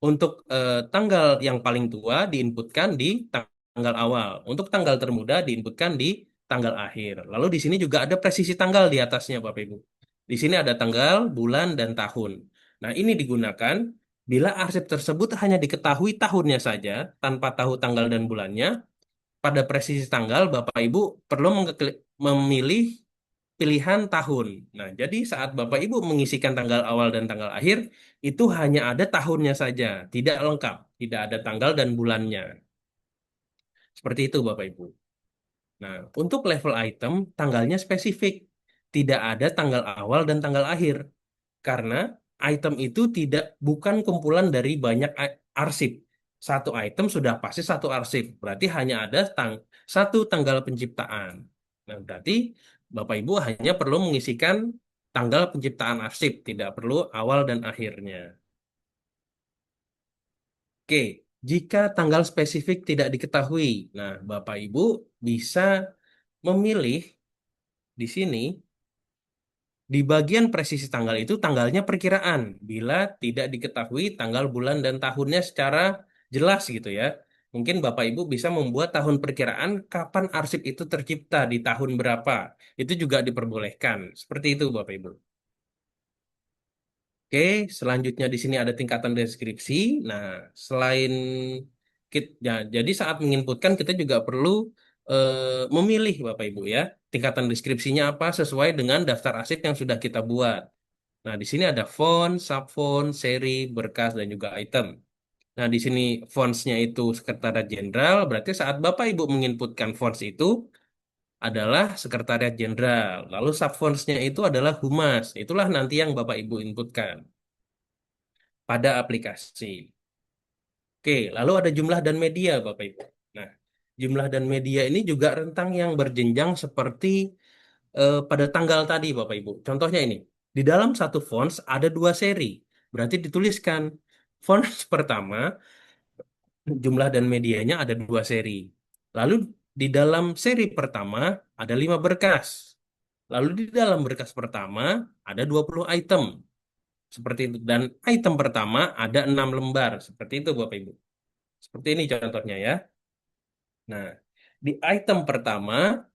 Untuk tanggal yang paling tua diinputkan di tanggal awal. Untuk tanggal termuda diinputkan di tanggal akhir. Lalu di sini juga ada presisi tanggal di atasnya, Bapak Ibu. Di sini ada tanggal, bulan, dan tahun. Nah, ini digunakan bila arsip tersebut hanya diketahui tahunnya saja, tanpa tahu tanggal dan bulannya. Pada presisi tanggal, Bapak Ibu perlu memilih pilihan tahun. Nah, jadi saat Bapak Ibu mengisikan tanggal awal dan tanggal akhir, itu hanya ada tahunnya saja, tidak lengkap, tidak ada tanggal dan bulannya. Seperti itu Bapak Ibu. Nah, untuk level item, tanggalnya spesifik. Tidak ada tanggal awal dan tanggal akhir. Karena item itu bukan kumpulan dari banyak arsip. Satu item sudah pasti satu arsip. Berarti hanya ada satu tanggal penciptaan. Nah, berarti Bapak Ibu hanya perlu mengisikan tanggal penciptaan arsip, tidak perlu awal dan akhirnya. Oke, jika tanggal spesifik tidak diketahui, nah Bapak Ibu bisa memilih di sini di bagian presisi tanggal itu tanggalnya perkiraan bila tidak diketahui tanggal, bulan, dan tahunnya secara jelas gitu ya. Mungkin Bapak Ibu bisa membuat tahun perkiraan kapan arsip itu tercipta di tahun berapa. Itu juga diperbolehkan. Seperti itu Bapak Ibu. Oke, selanjutnya di sini ada tingkatan deskripsi. Nah, selain ya, jadi saat menginputkan kita juga perlu memilih Bapak Ibu ya. Tingkatan deskripsinya apa sesuai dengan daftar arsip yang sudah kita buat. Nah, di sini ada font, subfont, seri, berkas, dan juga item. Nah, di sini fontsnya itu Sekretariat Jenderal, berarti saat Bapak Ibu menginputkan fonts itu adalah Sekretariat Jenderal. Lalu subfontsnya itu adalah Humas. Itulah nanti yang Bapak Ibu inputkan pada aplikasi. Oke, lalu ada jumlah dan media, Bapak Ibu. Nah, jumlah dan media ini juga rentang yang berjenjang seperti pada tanggal tadi, Bapak Ibu. Contohnya ini, di dalam satu fonts ada dua seri. Berarti dituliskan fonts pertama, jumlah dan medianya ada dua seri. Lalu di dalam seri pertama ada 5 berkas. Lalu di dalam berkas pertama ada 20 item. Seperti itu. Dan item pertama ada 6 lembar. Seperti itu, Bapak Ibu. Seperti ini contohnya ya. Nah, di item pertama,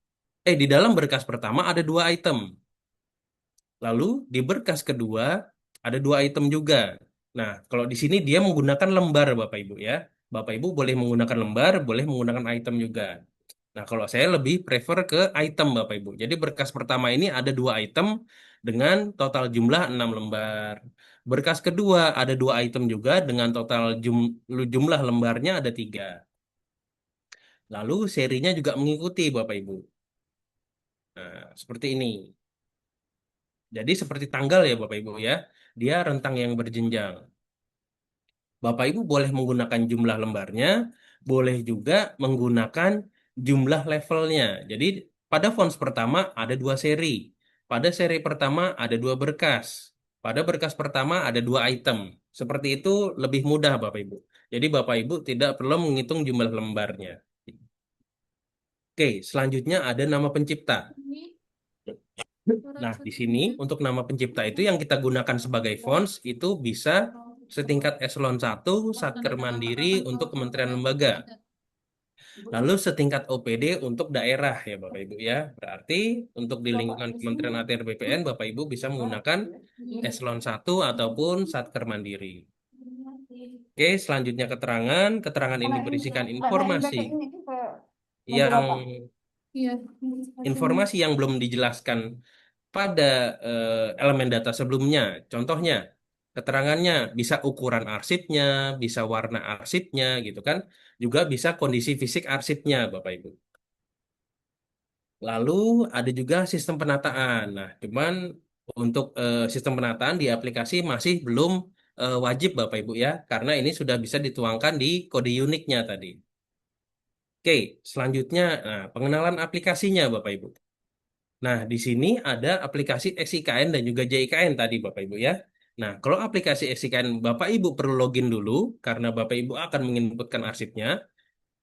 di dalam berkas pertama ada 2 item. Lalu di berkas kedua ada 2 item juga. Nah, kalau di sini dia menggunakan lembar Bapak Ibu ya. Bapak Ibu boleh menggunakan lembar, boleh menggunakan item juga. Nah, kalau saya lebih prefer ke item Bapak Ibu. Jadi berkas pertama ini ada 2 item dengan total jumlah 6 lembar. Berkas kedua ada 2 item juga dengan total jumlah lembarnya ada 3. Lalu serinya juga mengikuti Bapak Ibu. Nah, seperti ini. Jadi seperti tanggal ya Bapak Ibu ya. Dia rentang yang berjenjang. Bapak Ibu boleh menggunakan jumlah lembarnya, boleh juga menggunakan jumlah levelnya. Jadi pada fonts pertama ada 2 seri. Pada seri pertama ada 2 berkas. Pada berkas pertama ada 2 item. Seperti itu lebih mudah Bapak Ibu. Jadi Bapak Ibu tidak perlu menghitung jumlah lembarnya. Oke, selanjutnya ada nama pencipta. Nah, di sini untuk nama pencipta itu yang kita gunakan sebagai fonts itu bisa setingkat eselon 1, Satker Mandiri untuk kementerian lembaga. Lalu setingkat OPD untuk daerah ya Bapak Ibu ya. Berarti untuk di lingkungan Kementerian ATR BPN Bapak Ibu bisa menggunakan eselon 1 ataupun Satker Mandiri. Oke, selanjutnya keterangan. Keterangan ini berisikan yang informasi yang belum dijelaskan pada elemen data sebelumnya. Contohnya, keterangannya bisa ukuran arsipnya, bisa warna arsipnya gitu kan, juga bisa kondisi fisik arsipnya, Bapak Ibu. Lalu ada juga sistem penataan. Nah, cuman untuk sistem penataan di aplikasi masih belum wajib Bapak Ibu ya, karena ini sudah bisa dituangkan di kode uniknya tadi. Oke, selanjutnya pengenalan aplikasinya Bapak Ibu. Nah, di sini ada aplikasi SIKN dan juga JIKN tadi Bapak Ibu ya. Nah, kalau aplikasi SIKN Bapak Ibu perlu login dulu karena Bapak Ibu akan menginputkan arsipnya.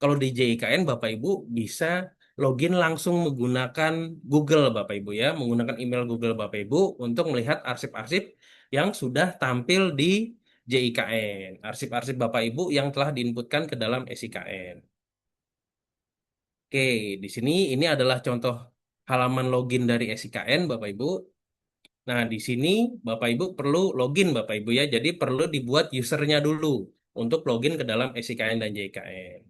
Kalau di JIKN Bapak Ibu bisa login langsung menggunakan Google Bapak Ibu ya, menggunakan email Google Bapak Ibu untuk melihat arsip-arsip yang sudah tampil di JIKN, arsip-arsip Bapak Ibu yang telah diinputkan ke dalam SIKN. Oke, di sini ini adalah contoh halaman login dari SIKN Bapak Ibu. Nah, di sini Bapak Ibu perlu login Bapak Ibu ya. Jadi perlu dibuat usernya dulu untuk login ke dalam SIKN dan JKN.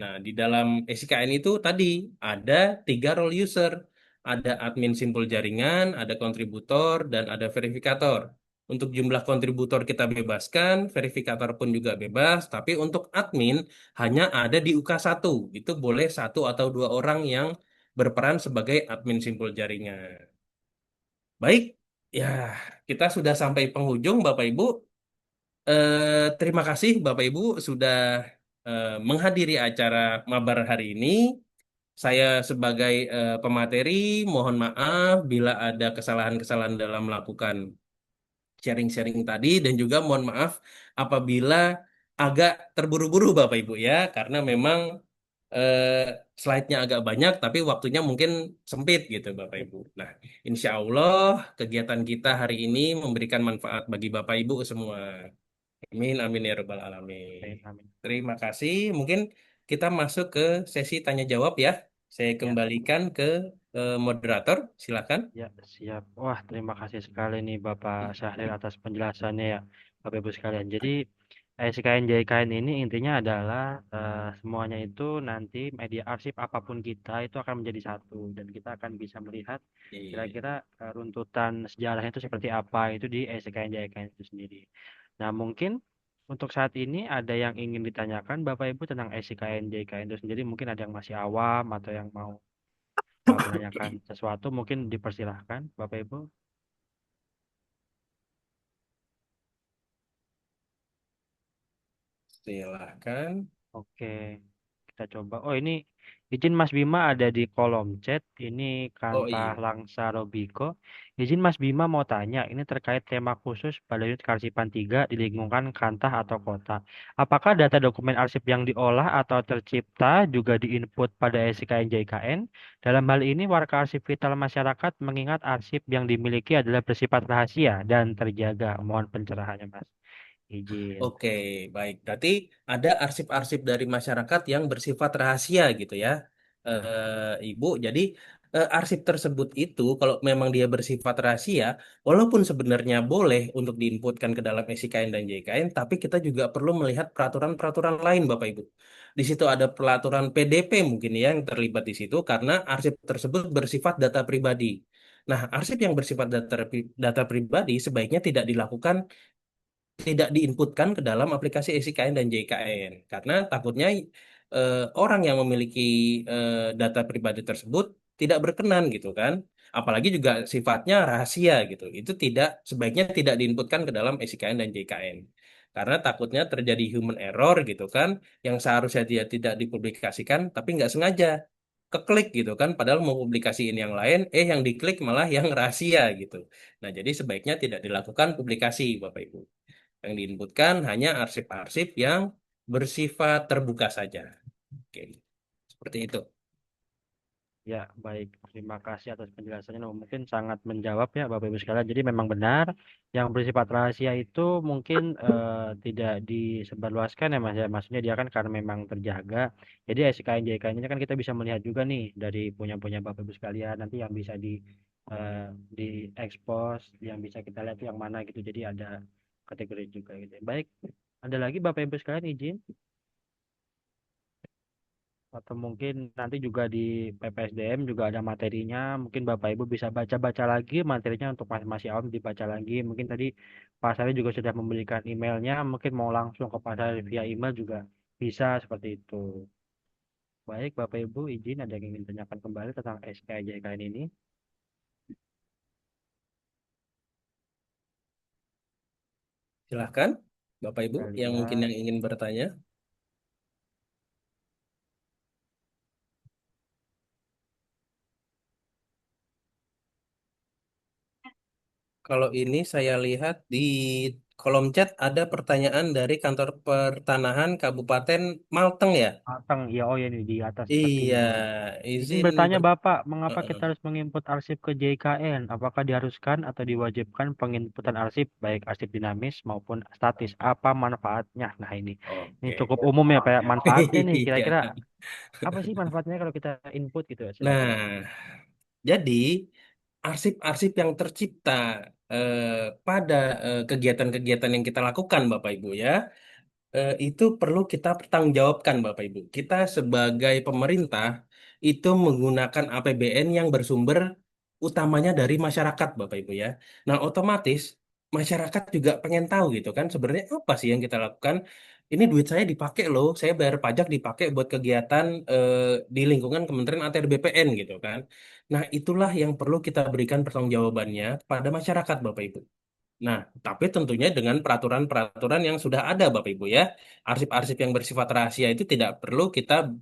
Nah, di dalam SIKN itu tadi ada 3 role user. Ada admin simpul jaringan, ada kontributor, dan ada verifikator. Untuk jumlah kontributor kita bebaskan, verifikator pun juga bebas, tapi untuk admin hanya ada di UK1. Itu boleh 1 atau 2 orang yang berperan sebagai admin simpul jaringan. Baik, ya kita sudah sampai penghujung Bapak Ibu. Terima kasih Bapak Ibu sudah menghadiri acara mabar hari ini. Saya sebagai pemateri mohon maaf bila ada kesalahan-kesalahan dalam melakukan sharing-sharing tadi dan juga mohon maaf apabila agak terburu-buru Bapak Ibu ya karena memang eh, slide-nya agak banyak tapi waktunya mungkin sempit gitu Bapak Ibu. Nah, insya Allah kegiatan kita hari ini memberikan manfaat bagi Bapak Ibu semua. Amin, amin ya Rabbal Alamin. Amin, amin. Terima kasih. Mungkin kita masuk ke sesi tanya jawab ya. Saya Ya, kembalikan ke moderator. Silakan. ya, siap. Wah, terima kasih sekali nih Bapak Syahril atas penjelasannya ya, Bapak Ibu sekalian. Jadi, SKN JKN ini intinya adalah semuanya itu nanti media arsip apapun kita itu akan menjadi satu dan kita akan bisa melihat Iya. kira-kira runtutan sejarahnya itu seperti apa itu di SKN JKN itu sendiri. Nah, mungkin untuk saat ini ada yang ingin ditanyakan Bapak Ibu tentang SKN JKN itu sendiri. Mungkin ada yang masih awam atau yang mau menanyakan sesuatu, mungkin dipersilahkan Bapak Ibu. Silahkan. Oke, kita coba. Oh, ini izin Mas Bima ada di kolom chat. Ini Oh Kanta iya. Langsa Robiko. Izin Mas Bima mau tanya, ini terkait tema khusus pada unit Karsipan 3 di lingkungan kantah atau kota. Apakah data dokumen arsip yang diolah atau tercipta juga diinput pada SKNJKN? Dalam hal ini, warga arsip vital masyarakat mengingat arsip yang dimiliki adalah bersifat rahasia dan terjaga. Mohon pencerahannya, Mas. Izin. Oke, baik. Berarti ada arsip-arsip dari masyarakat yang bersifat rahasia gitu ya, Ibu. Jadi arsip tersebut itu kalau memang dia bersifat rahasia, walaupun sebenarnya boleh untuk diinputkan ke dalam SIKN dan JKN, tapi kita juga perlu melihat peraturan-peraturan lain, Bapak Ibu. Di situ ada peraturan PDP mungkin ya yang terlibat di situ karena arsip tersebut bersifat data pribadi. Nah, arsip yang bersifat data pribadi sebaiknya tidak diinputkan ke dalam aplikasi SIKN dan JKN karena takutnya orang yang memiliki data pribadi tersebut tidak berkenan gitu kan, apalagi juga sifatnya rahasia gitu, itu sebaiknya tidak diinputkan ke dalam SIKN dan JKN karena takutnya terjadi human error gitu kan, yang seharusnya dia tidak dipublikasikan tapi nggak sengaja keklik gitu kan, padahal mau publikasiin yang lain, yang diklik malah yang rahasia gitu. Nah, jadi sebaiknya tidak dilakukan publikasi Bapak Ibu. Yang diinputkan hanya arsip-arsip yang bersifat terbuka saja. Oke, seperti itu. Ya, baik. Terima kasih atas penjelasannya. Nah, mungkin sangat menjawab ya, Bapak Ibu sekalian. Jadi memang benar yang bersifat rahasia itu mungkin tidak disebarluaskan ya, Mas. Ya, maksudnya dia kan karena memang terjaga. Jadi SKN JKN ini kan kita bisa melihat juga nih dari punya Bapak Ibu sekalian. Nanti yang bisa eh, di expose, yang bisa kita lihat tuh yang mana gitu. Jadi ada kategori juga gitu. Baik. Ada lagi Bapak Ibu sekalian izin atau mungkin nanti juga di PPSDM juga ada materinya, mungkin Bapak Ibu bisa baca-baca lagi materinya untuk masih awam dibaca lagi. Mungkin tadi Pak Sari juga sudah memberikan emailnya, mungkin mau langsung ke Pak Sari via email juga bisa seperti itu. Baik Bapak Ibu izin ada yang ingin tanyakan kembali tentang SKJKN ini. Silahkan, Bapak Ibu, Kita yang mungkin lihat. yang ingin bertanya. Kalau ini saya lihat di kolom chat ada pertanyaan dari Kantor Pertanahan Kabupaten Malteng ya. Matang, ya oh ya ini di atas Iya, sepertinya. Izin izin bertanya ber... Bapak, mengapa kita Heeh. harus menginput arsip ke JKN? Apakah diharuskan atau diwajibkan penginputan arsip baik arsip dinamis maupun statis? Apa manfaatnya? Nah ini Oke. cukup umum ya Pak. Ya. Manfaatnya nih kira-kira Iya. apa sih manfaatnya kalau kita input gitu ya? Silakan. Nah, jadi arsip-arsip yang tercipta eh, pada kegiatan-kegiatan yang kita lakukan, Bapak Ibu ya, itu perlu kita pertanggungjawabkan, Bapak Ibu. Kita sebagai pemerintah itu menggunakan APBN yang bersumber utamanya dari masyarakat, Bapak Ibu ya. Nah, otomatis masyarakat juga pengen tahu gitu kan, sebenarnya apa sih yang kita lakukan? Ini duit saya dipakai loh, saya bayar pajak dipakai buat kegiatan di lingkungan Kementerian ATR BPN gitu kan. Nah, itulah yang perlu kita berikan pertanggungjawabannya pada masyarakat, Bapak Ibu. Nah, tapi tentunya dengan peraturan-peraturan yang sudah ada, Bapak Ibu ya. Arsip-arsip yang bersifat rahasia itu tidak perlu kita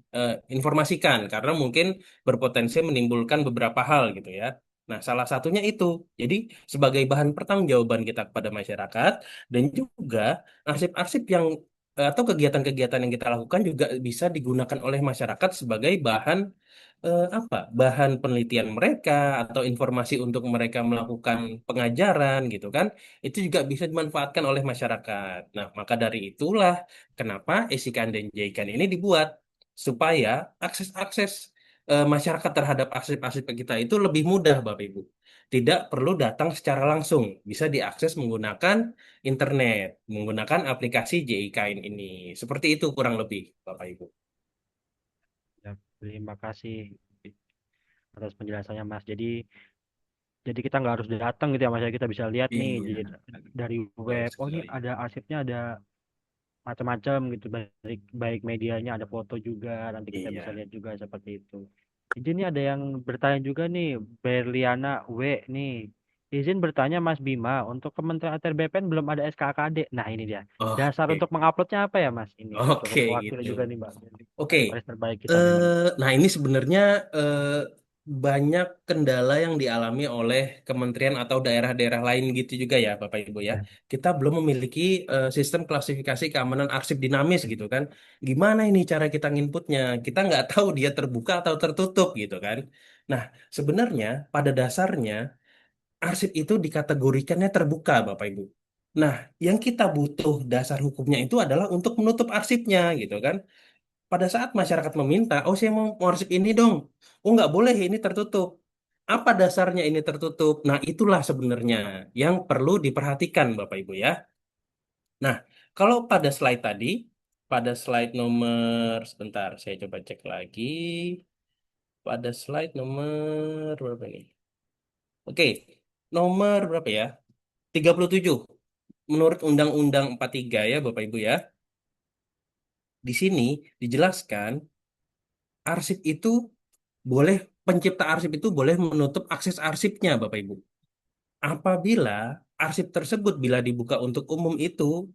informasikan karena mungkin berpotensi menimbulkan beberapa hal gitu ya. Nah, salah satunya itu. Jadi, sebagai bahan pertanggungjawaban kita kepada masyarakat dan juga arsip-arsip yang atau kegiatan-kegiatan yang kita lakukan juga bisa digunakan oleh masyarakat sebagai bahan bahan penelitian mereka atau informasi untuk mereka melakukan pengajaran gitu kan, itu juga bisa dimanfaatkan oleh masyarakat. Nah, maka dari itulah kenapa Esikan dan Jaikan ini dibuat supaya akses-akses masyarakat terhadap arsip-arsip kita itu lebih mudah, Bapak Ibu. Tidak perlu datang secara langsung, bisa diakses menggunakan internet, menggunakan aplikasi JIKN ini. Seperti itu kurang lebih, Bapak Ibu. Ya, terima kasih atas penjelasannya Mas. Jadi kita nggak harus datang gitu ya Mas, ya. Kita bisa lihat nih Iya, dari betul web. Oh ini sekali. ada arsipnya, ada macam-macam gitu. Baik, baik medianya, ada foto juga. Nanti kita bisa Iya. lihat juga seperti itu. Jadi ini ada yang bertanya juga nih, Berliana W nih. Izin bertanya Mas Bima, untuk Kementerian ATR BPN belum ada SKKD. Nah ini dia. Dasar Oke, untuk menguploadnya apa ya Mas? Ini oke turut mewakili gitu. juga nih Mbak. Oke, Adik-adik terbaik kita memang. nah ini sebenarnya banyak kendala yang dialami oleh kementerian atau daerah-daerah lain gitu juga ya, Bapak Ibu ya. Ya. Kita belum memiliki sistem klasifikasi keamanan arsip dinamis gitu kan. Gimana ini cara kita nginputnya? Kita nggak tahu dia terbuka atau tertutup gitu kan. Nah, sebenarnya pada dasarnya arsip itu dikategorikannya terbuka, Bapak Ibu. Nah, yang kita butuh dasar hukumnya itu adalah untuk menutup arsipnya gitu kan. Pada saat masyarakat meminta, oh saya mau arsip ini dong. Oh nggak boleh, ini tertutup. Apa dasarnya ini tertutup? Nah itulah sebenarnya yang perlu diperhatikan Bapak Ibu ya. Nah kalau pada slide tadi, pada slide nomor, sebentar saya coba cek lagi. Pada slide nomor berapa ini? Oke, nomor berapa ya? 37. Menurut Undang-Undang 43 ya Bapak Ibu ya. Di sini dijelaskan arsip itu boleh pencipta arsip itu boleh menutup akses arsipnya, Bapak Ibu. Apabila arsip tersebut bila dibuka untuk umum itu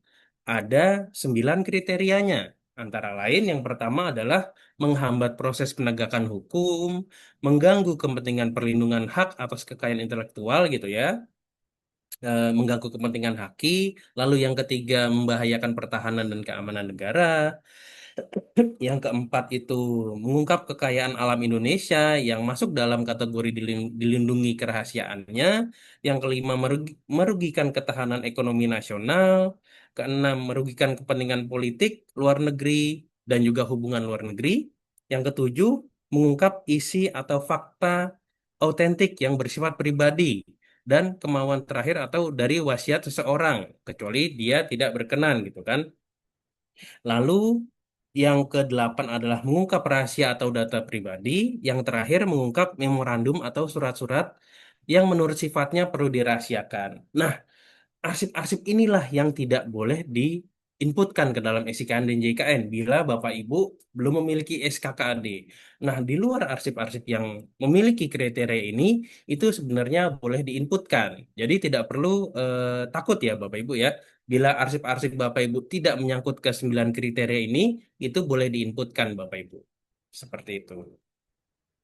ada 9 kriterianya. Antara lain yang pertama adalah menghambat proses penegakan hukum, mengganggu kepentingan perlindungan hak atas kekayaan intelektual gitu ya, mengganggu kepentingan haki, lalu yang ketiga membahayakan pertahanan dan keamanan negara, yang keempat itu mengungkap kekayaan alam Indonesia yang masuk dalam kategori dilindungi kerahasiaannya. Yang kelima merugikan ketahanan ekonomi nasional. Keenam merugikan kepentingan politik luar negeri dan juga hubungan luar negeri. Yang ketujuh mengungkap isi atau fakta autentik yang bersifat pribadi dan kemauan terakhir atau dari wasiat seseorang kecuali dia tidak berkenan gitu kan. Lalu yang kedelapan adalah mengungkap rahasia atau data pribadi. Yang terakhir mengungkap memorandum atau surat-surat yang menurut sifatnya perlu dirahasiakan. Nah, arsip-arsip inilah yang tidak boleh diinputkan ke dalam SIKN dan JKN bila Bapak Ibu belum memiliki SKKAD. Nah, di luar arsip-arsip yang memiliki kriteria ini, itu sebenarnya boleh diinputkan. Jadi tidak perlu takut ya Bapak Ibu ya. Bila arsip-arsip Bapak Ibu tidak menyangkut ke 9 kriteria ini, itu boleh diinputkan Bapak Ibu. Seperti itu.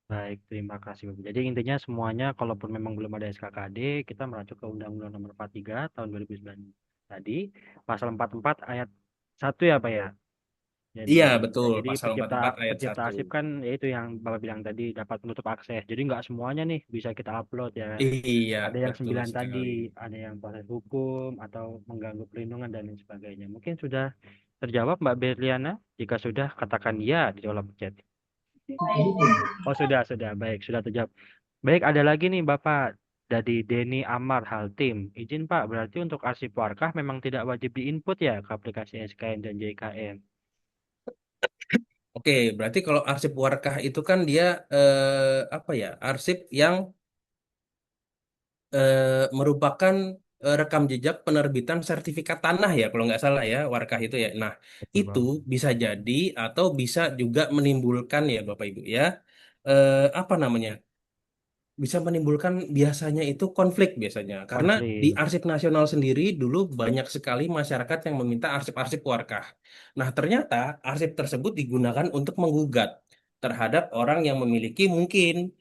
Baik, terima kasih Bapak. Jadi intinya semuanya, kalaupun memang belum ada SKKD, kita merujuk ke Undang-Undang Nomor 43 tahun 2009 tadi, pasal 44 ayat 1 ya Pak ya. Jadi, Iya, betul. jadi Pasal pencipta 44 ayat pencipta 1. arsip kan yaitu yang Bapak bilang tadi, dapat menutup akses. Jadi nggak semuanya nih bisa kita upload ya kan. Iya, Ada yang betul 9 tadi, sekali. ada yang proses hukum atau mengganggu perlindungan dan lain sebagainya. Mungkin sudah terjawab Mbak Berliana. Jika sudah, katakan ya di kolom chat. Oh sudah, baik, sudah terjawab. Baik, ada lagi nih Bapak dari Denny Amar Haltim. Izin Pak, berarti untuk arsip warkah memang tidak wajib diinput ya ke aplikasi SKN dan JKN. Oke, berarti kalau arsip warkah itu kan dia apa ya? Arsip yang merupakan rekam jejak penerbitan sertifikat tanah ya, kalau nggak salah ya, warkah itu ya. Nah, Betul itu banget. bisa jadi atau bisa juga menimbulkan ya, Bapak Ibu ya, apa namanya? bisa menimbulkan biasanya itu konflik biasanya. Karena di konflik. Arsip Nasional sendiri dulu banyak sekali masyarakat yang meminta arsip-arsip warkah. Nah, ternyata arsip tersebut digunakan untuk menggugat terhadap orang yang memiliki mungkin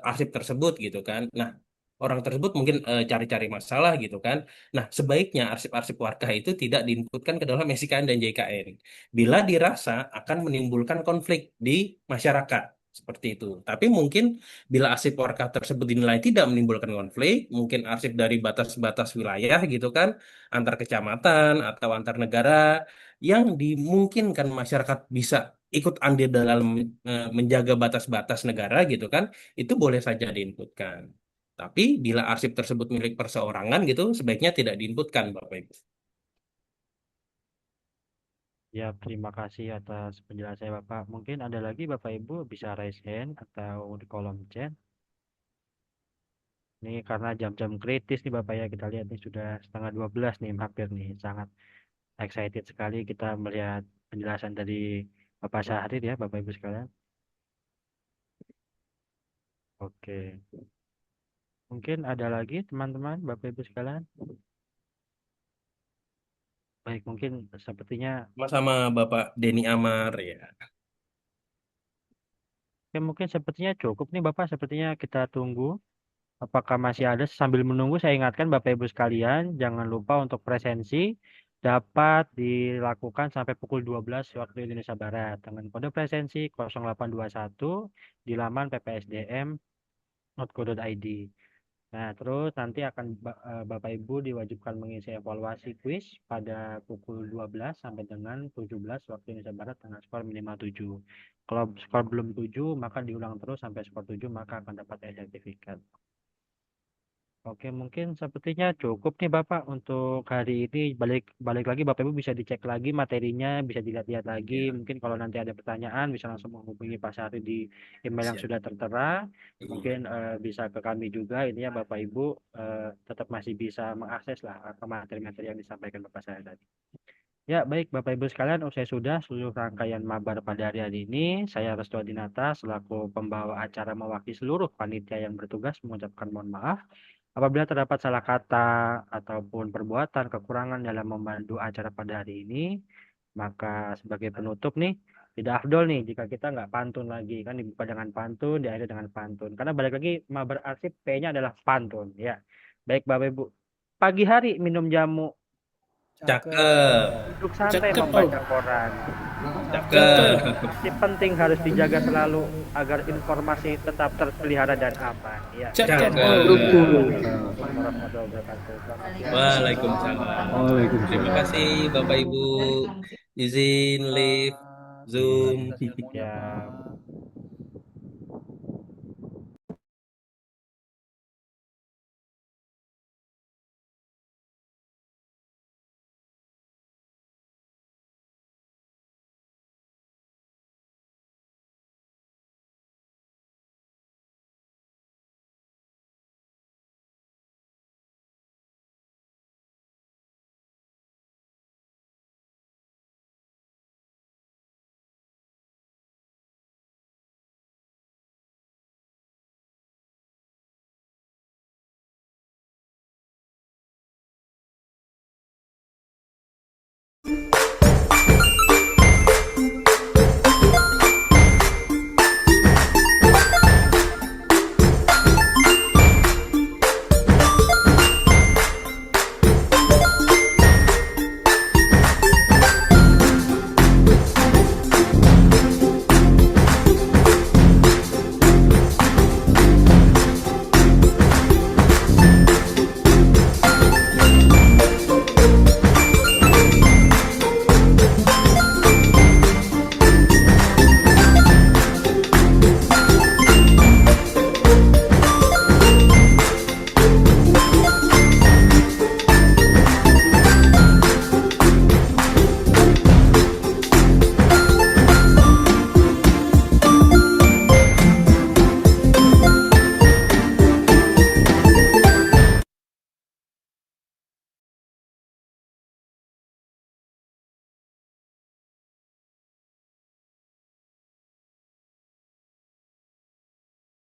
arsip tersebut gitu kan. Nah, orang tersebut mungkin cari-cari masalah gitu kan. Nah, sebaiknya arsip-arsip warkah itu tidak diinputkan ke dalam SIKN dan JKN bila dirasa akan menimbulkan konflik di masyarakat. Seperti itu. Tapi mungkin bila arsip warkah tersebut dinilai tidak menimbulkan konflik, mungkin arsip dari batas-batas wilayah gitu kan, antar kecamatan atau antar negara yang dimungkinkan masyarakat bisa ikut andil dalam menjaga batas-batas negara gitu kan, itu boleh saja diinputkan. Tapi bila arsip tersebut milik perseorangan gitu, sebaiknya tidak diinputkan, Bapak Ibu. Ya, terima kasih atas penjelasannya Bapak. Mungkin ada lagi Bapak Ibu bisa raise hand atau di kolom chat. Ini karena jam-jam kritis nih Bapak ya, kita lihat nih sudah setengah 12 nih hampir nih. Sangat excited sekali kita melihat penjelasan dari Bapak Syahrir ya Bapak Ibu sekalian. Oke. Mungkin ada lagi teman-teman Bapak Ibu sekalian. Baik, mungkin sepertinya Sama-sama Bapak Denny Amar ya. ya mungkin sepertinya cukup nih Bapak, sepertinya kita tunggu. Apakah masih ada? Sambil menunggu, saya ingatkan Bapak Ibu sekalian, jangan lupa untuk presensi dapat dilakukan sampai pukul 12 waktu Indonesia Barat dengan kode presensi 0821 di laman ppsdm.go.id. Nah, terus nanti akan Bapak Ibu diwajibkan mengisi evaluasi kuis pada pukul 12 sampai dengan 17 waktu Indonesia Barat dengan skor minimal 7. Kalau skor belum 7, maka diulang terus sampai skor 7, maka akan dapat sertifikat. Oke, mungkin sepertinya cukup nih Bapak untuk hari ini. Balik balik lagi Bapak Ibu bisa dicek lagi materinya, bisa dilihat-lihat lagi. Ya, Mungkin kalau nanti ada pertanyaan bisa langsung menghubungi Pak Syahri di email yang siap. sudah tertera. Iya. Mungkin bisa ke kami juga. Ini ya Bapak Ibu tetap masih bisa mengakses lah ke materi-materi yang disampaikan Bapak saya tadi. Ya, baik Bapak Ibu sekalian, usai sudah seluruh rangkaian mabar pada hari ini, saya Restu Adinata selaku pembawa acara mewakili seluruh panitia yang bertugas mengucapkan mohon maaf apabila terdapat salah kata ataupun perbuatan kekurangan dalam memandu acara pada hari ini. Maka sebagai penutup nih, tidak afdol nih jika kita nggak pantun lagi, kan dibuka dengan pantun, diakhiri dengan pantun. Karena balik lagi mabar arsip P-nya adalah pantun, ya. Baik Bapak Ibu, pagi hari minum jamu, Cakep. duduk santai Cakep, Om. membaca koran. Cakep. Cakep. Yang penting harus dijaga selalu agar informasi tetap terpelihara dan aman. Ya. Cakep, Om. Assalamualaikum warahmatullahi wabarakatuh. Selamat siang. Waalaikumsalam. Terima kasih Bapak Ibu. Izin live Zoom. Ya.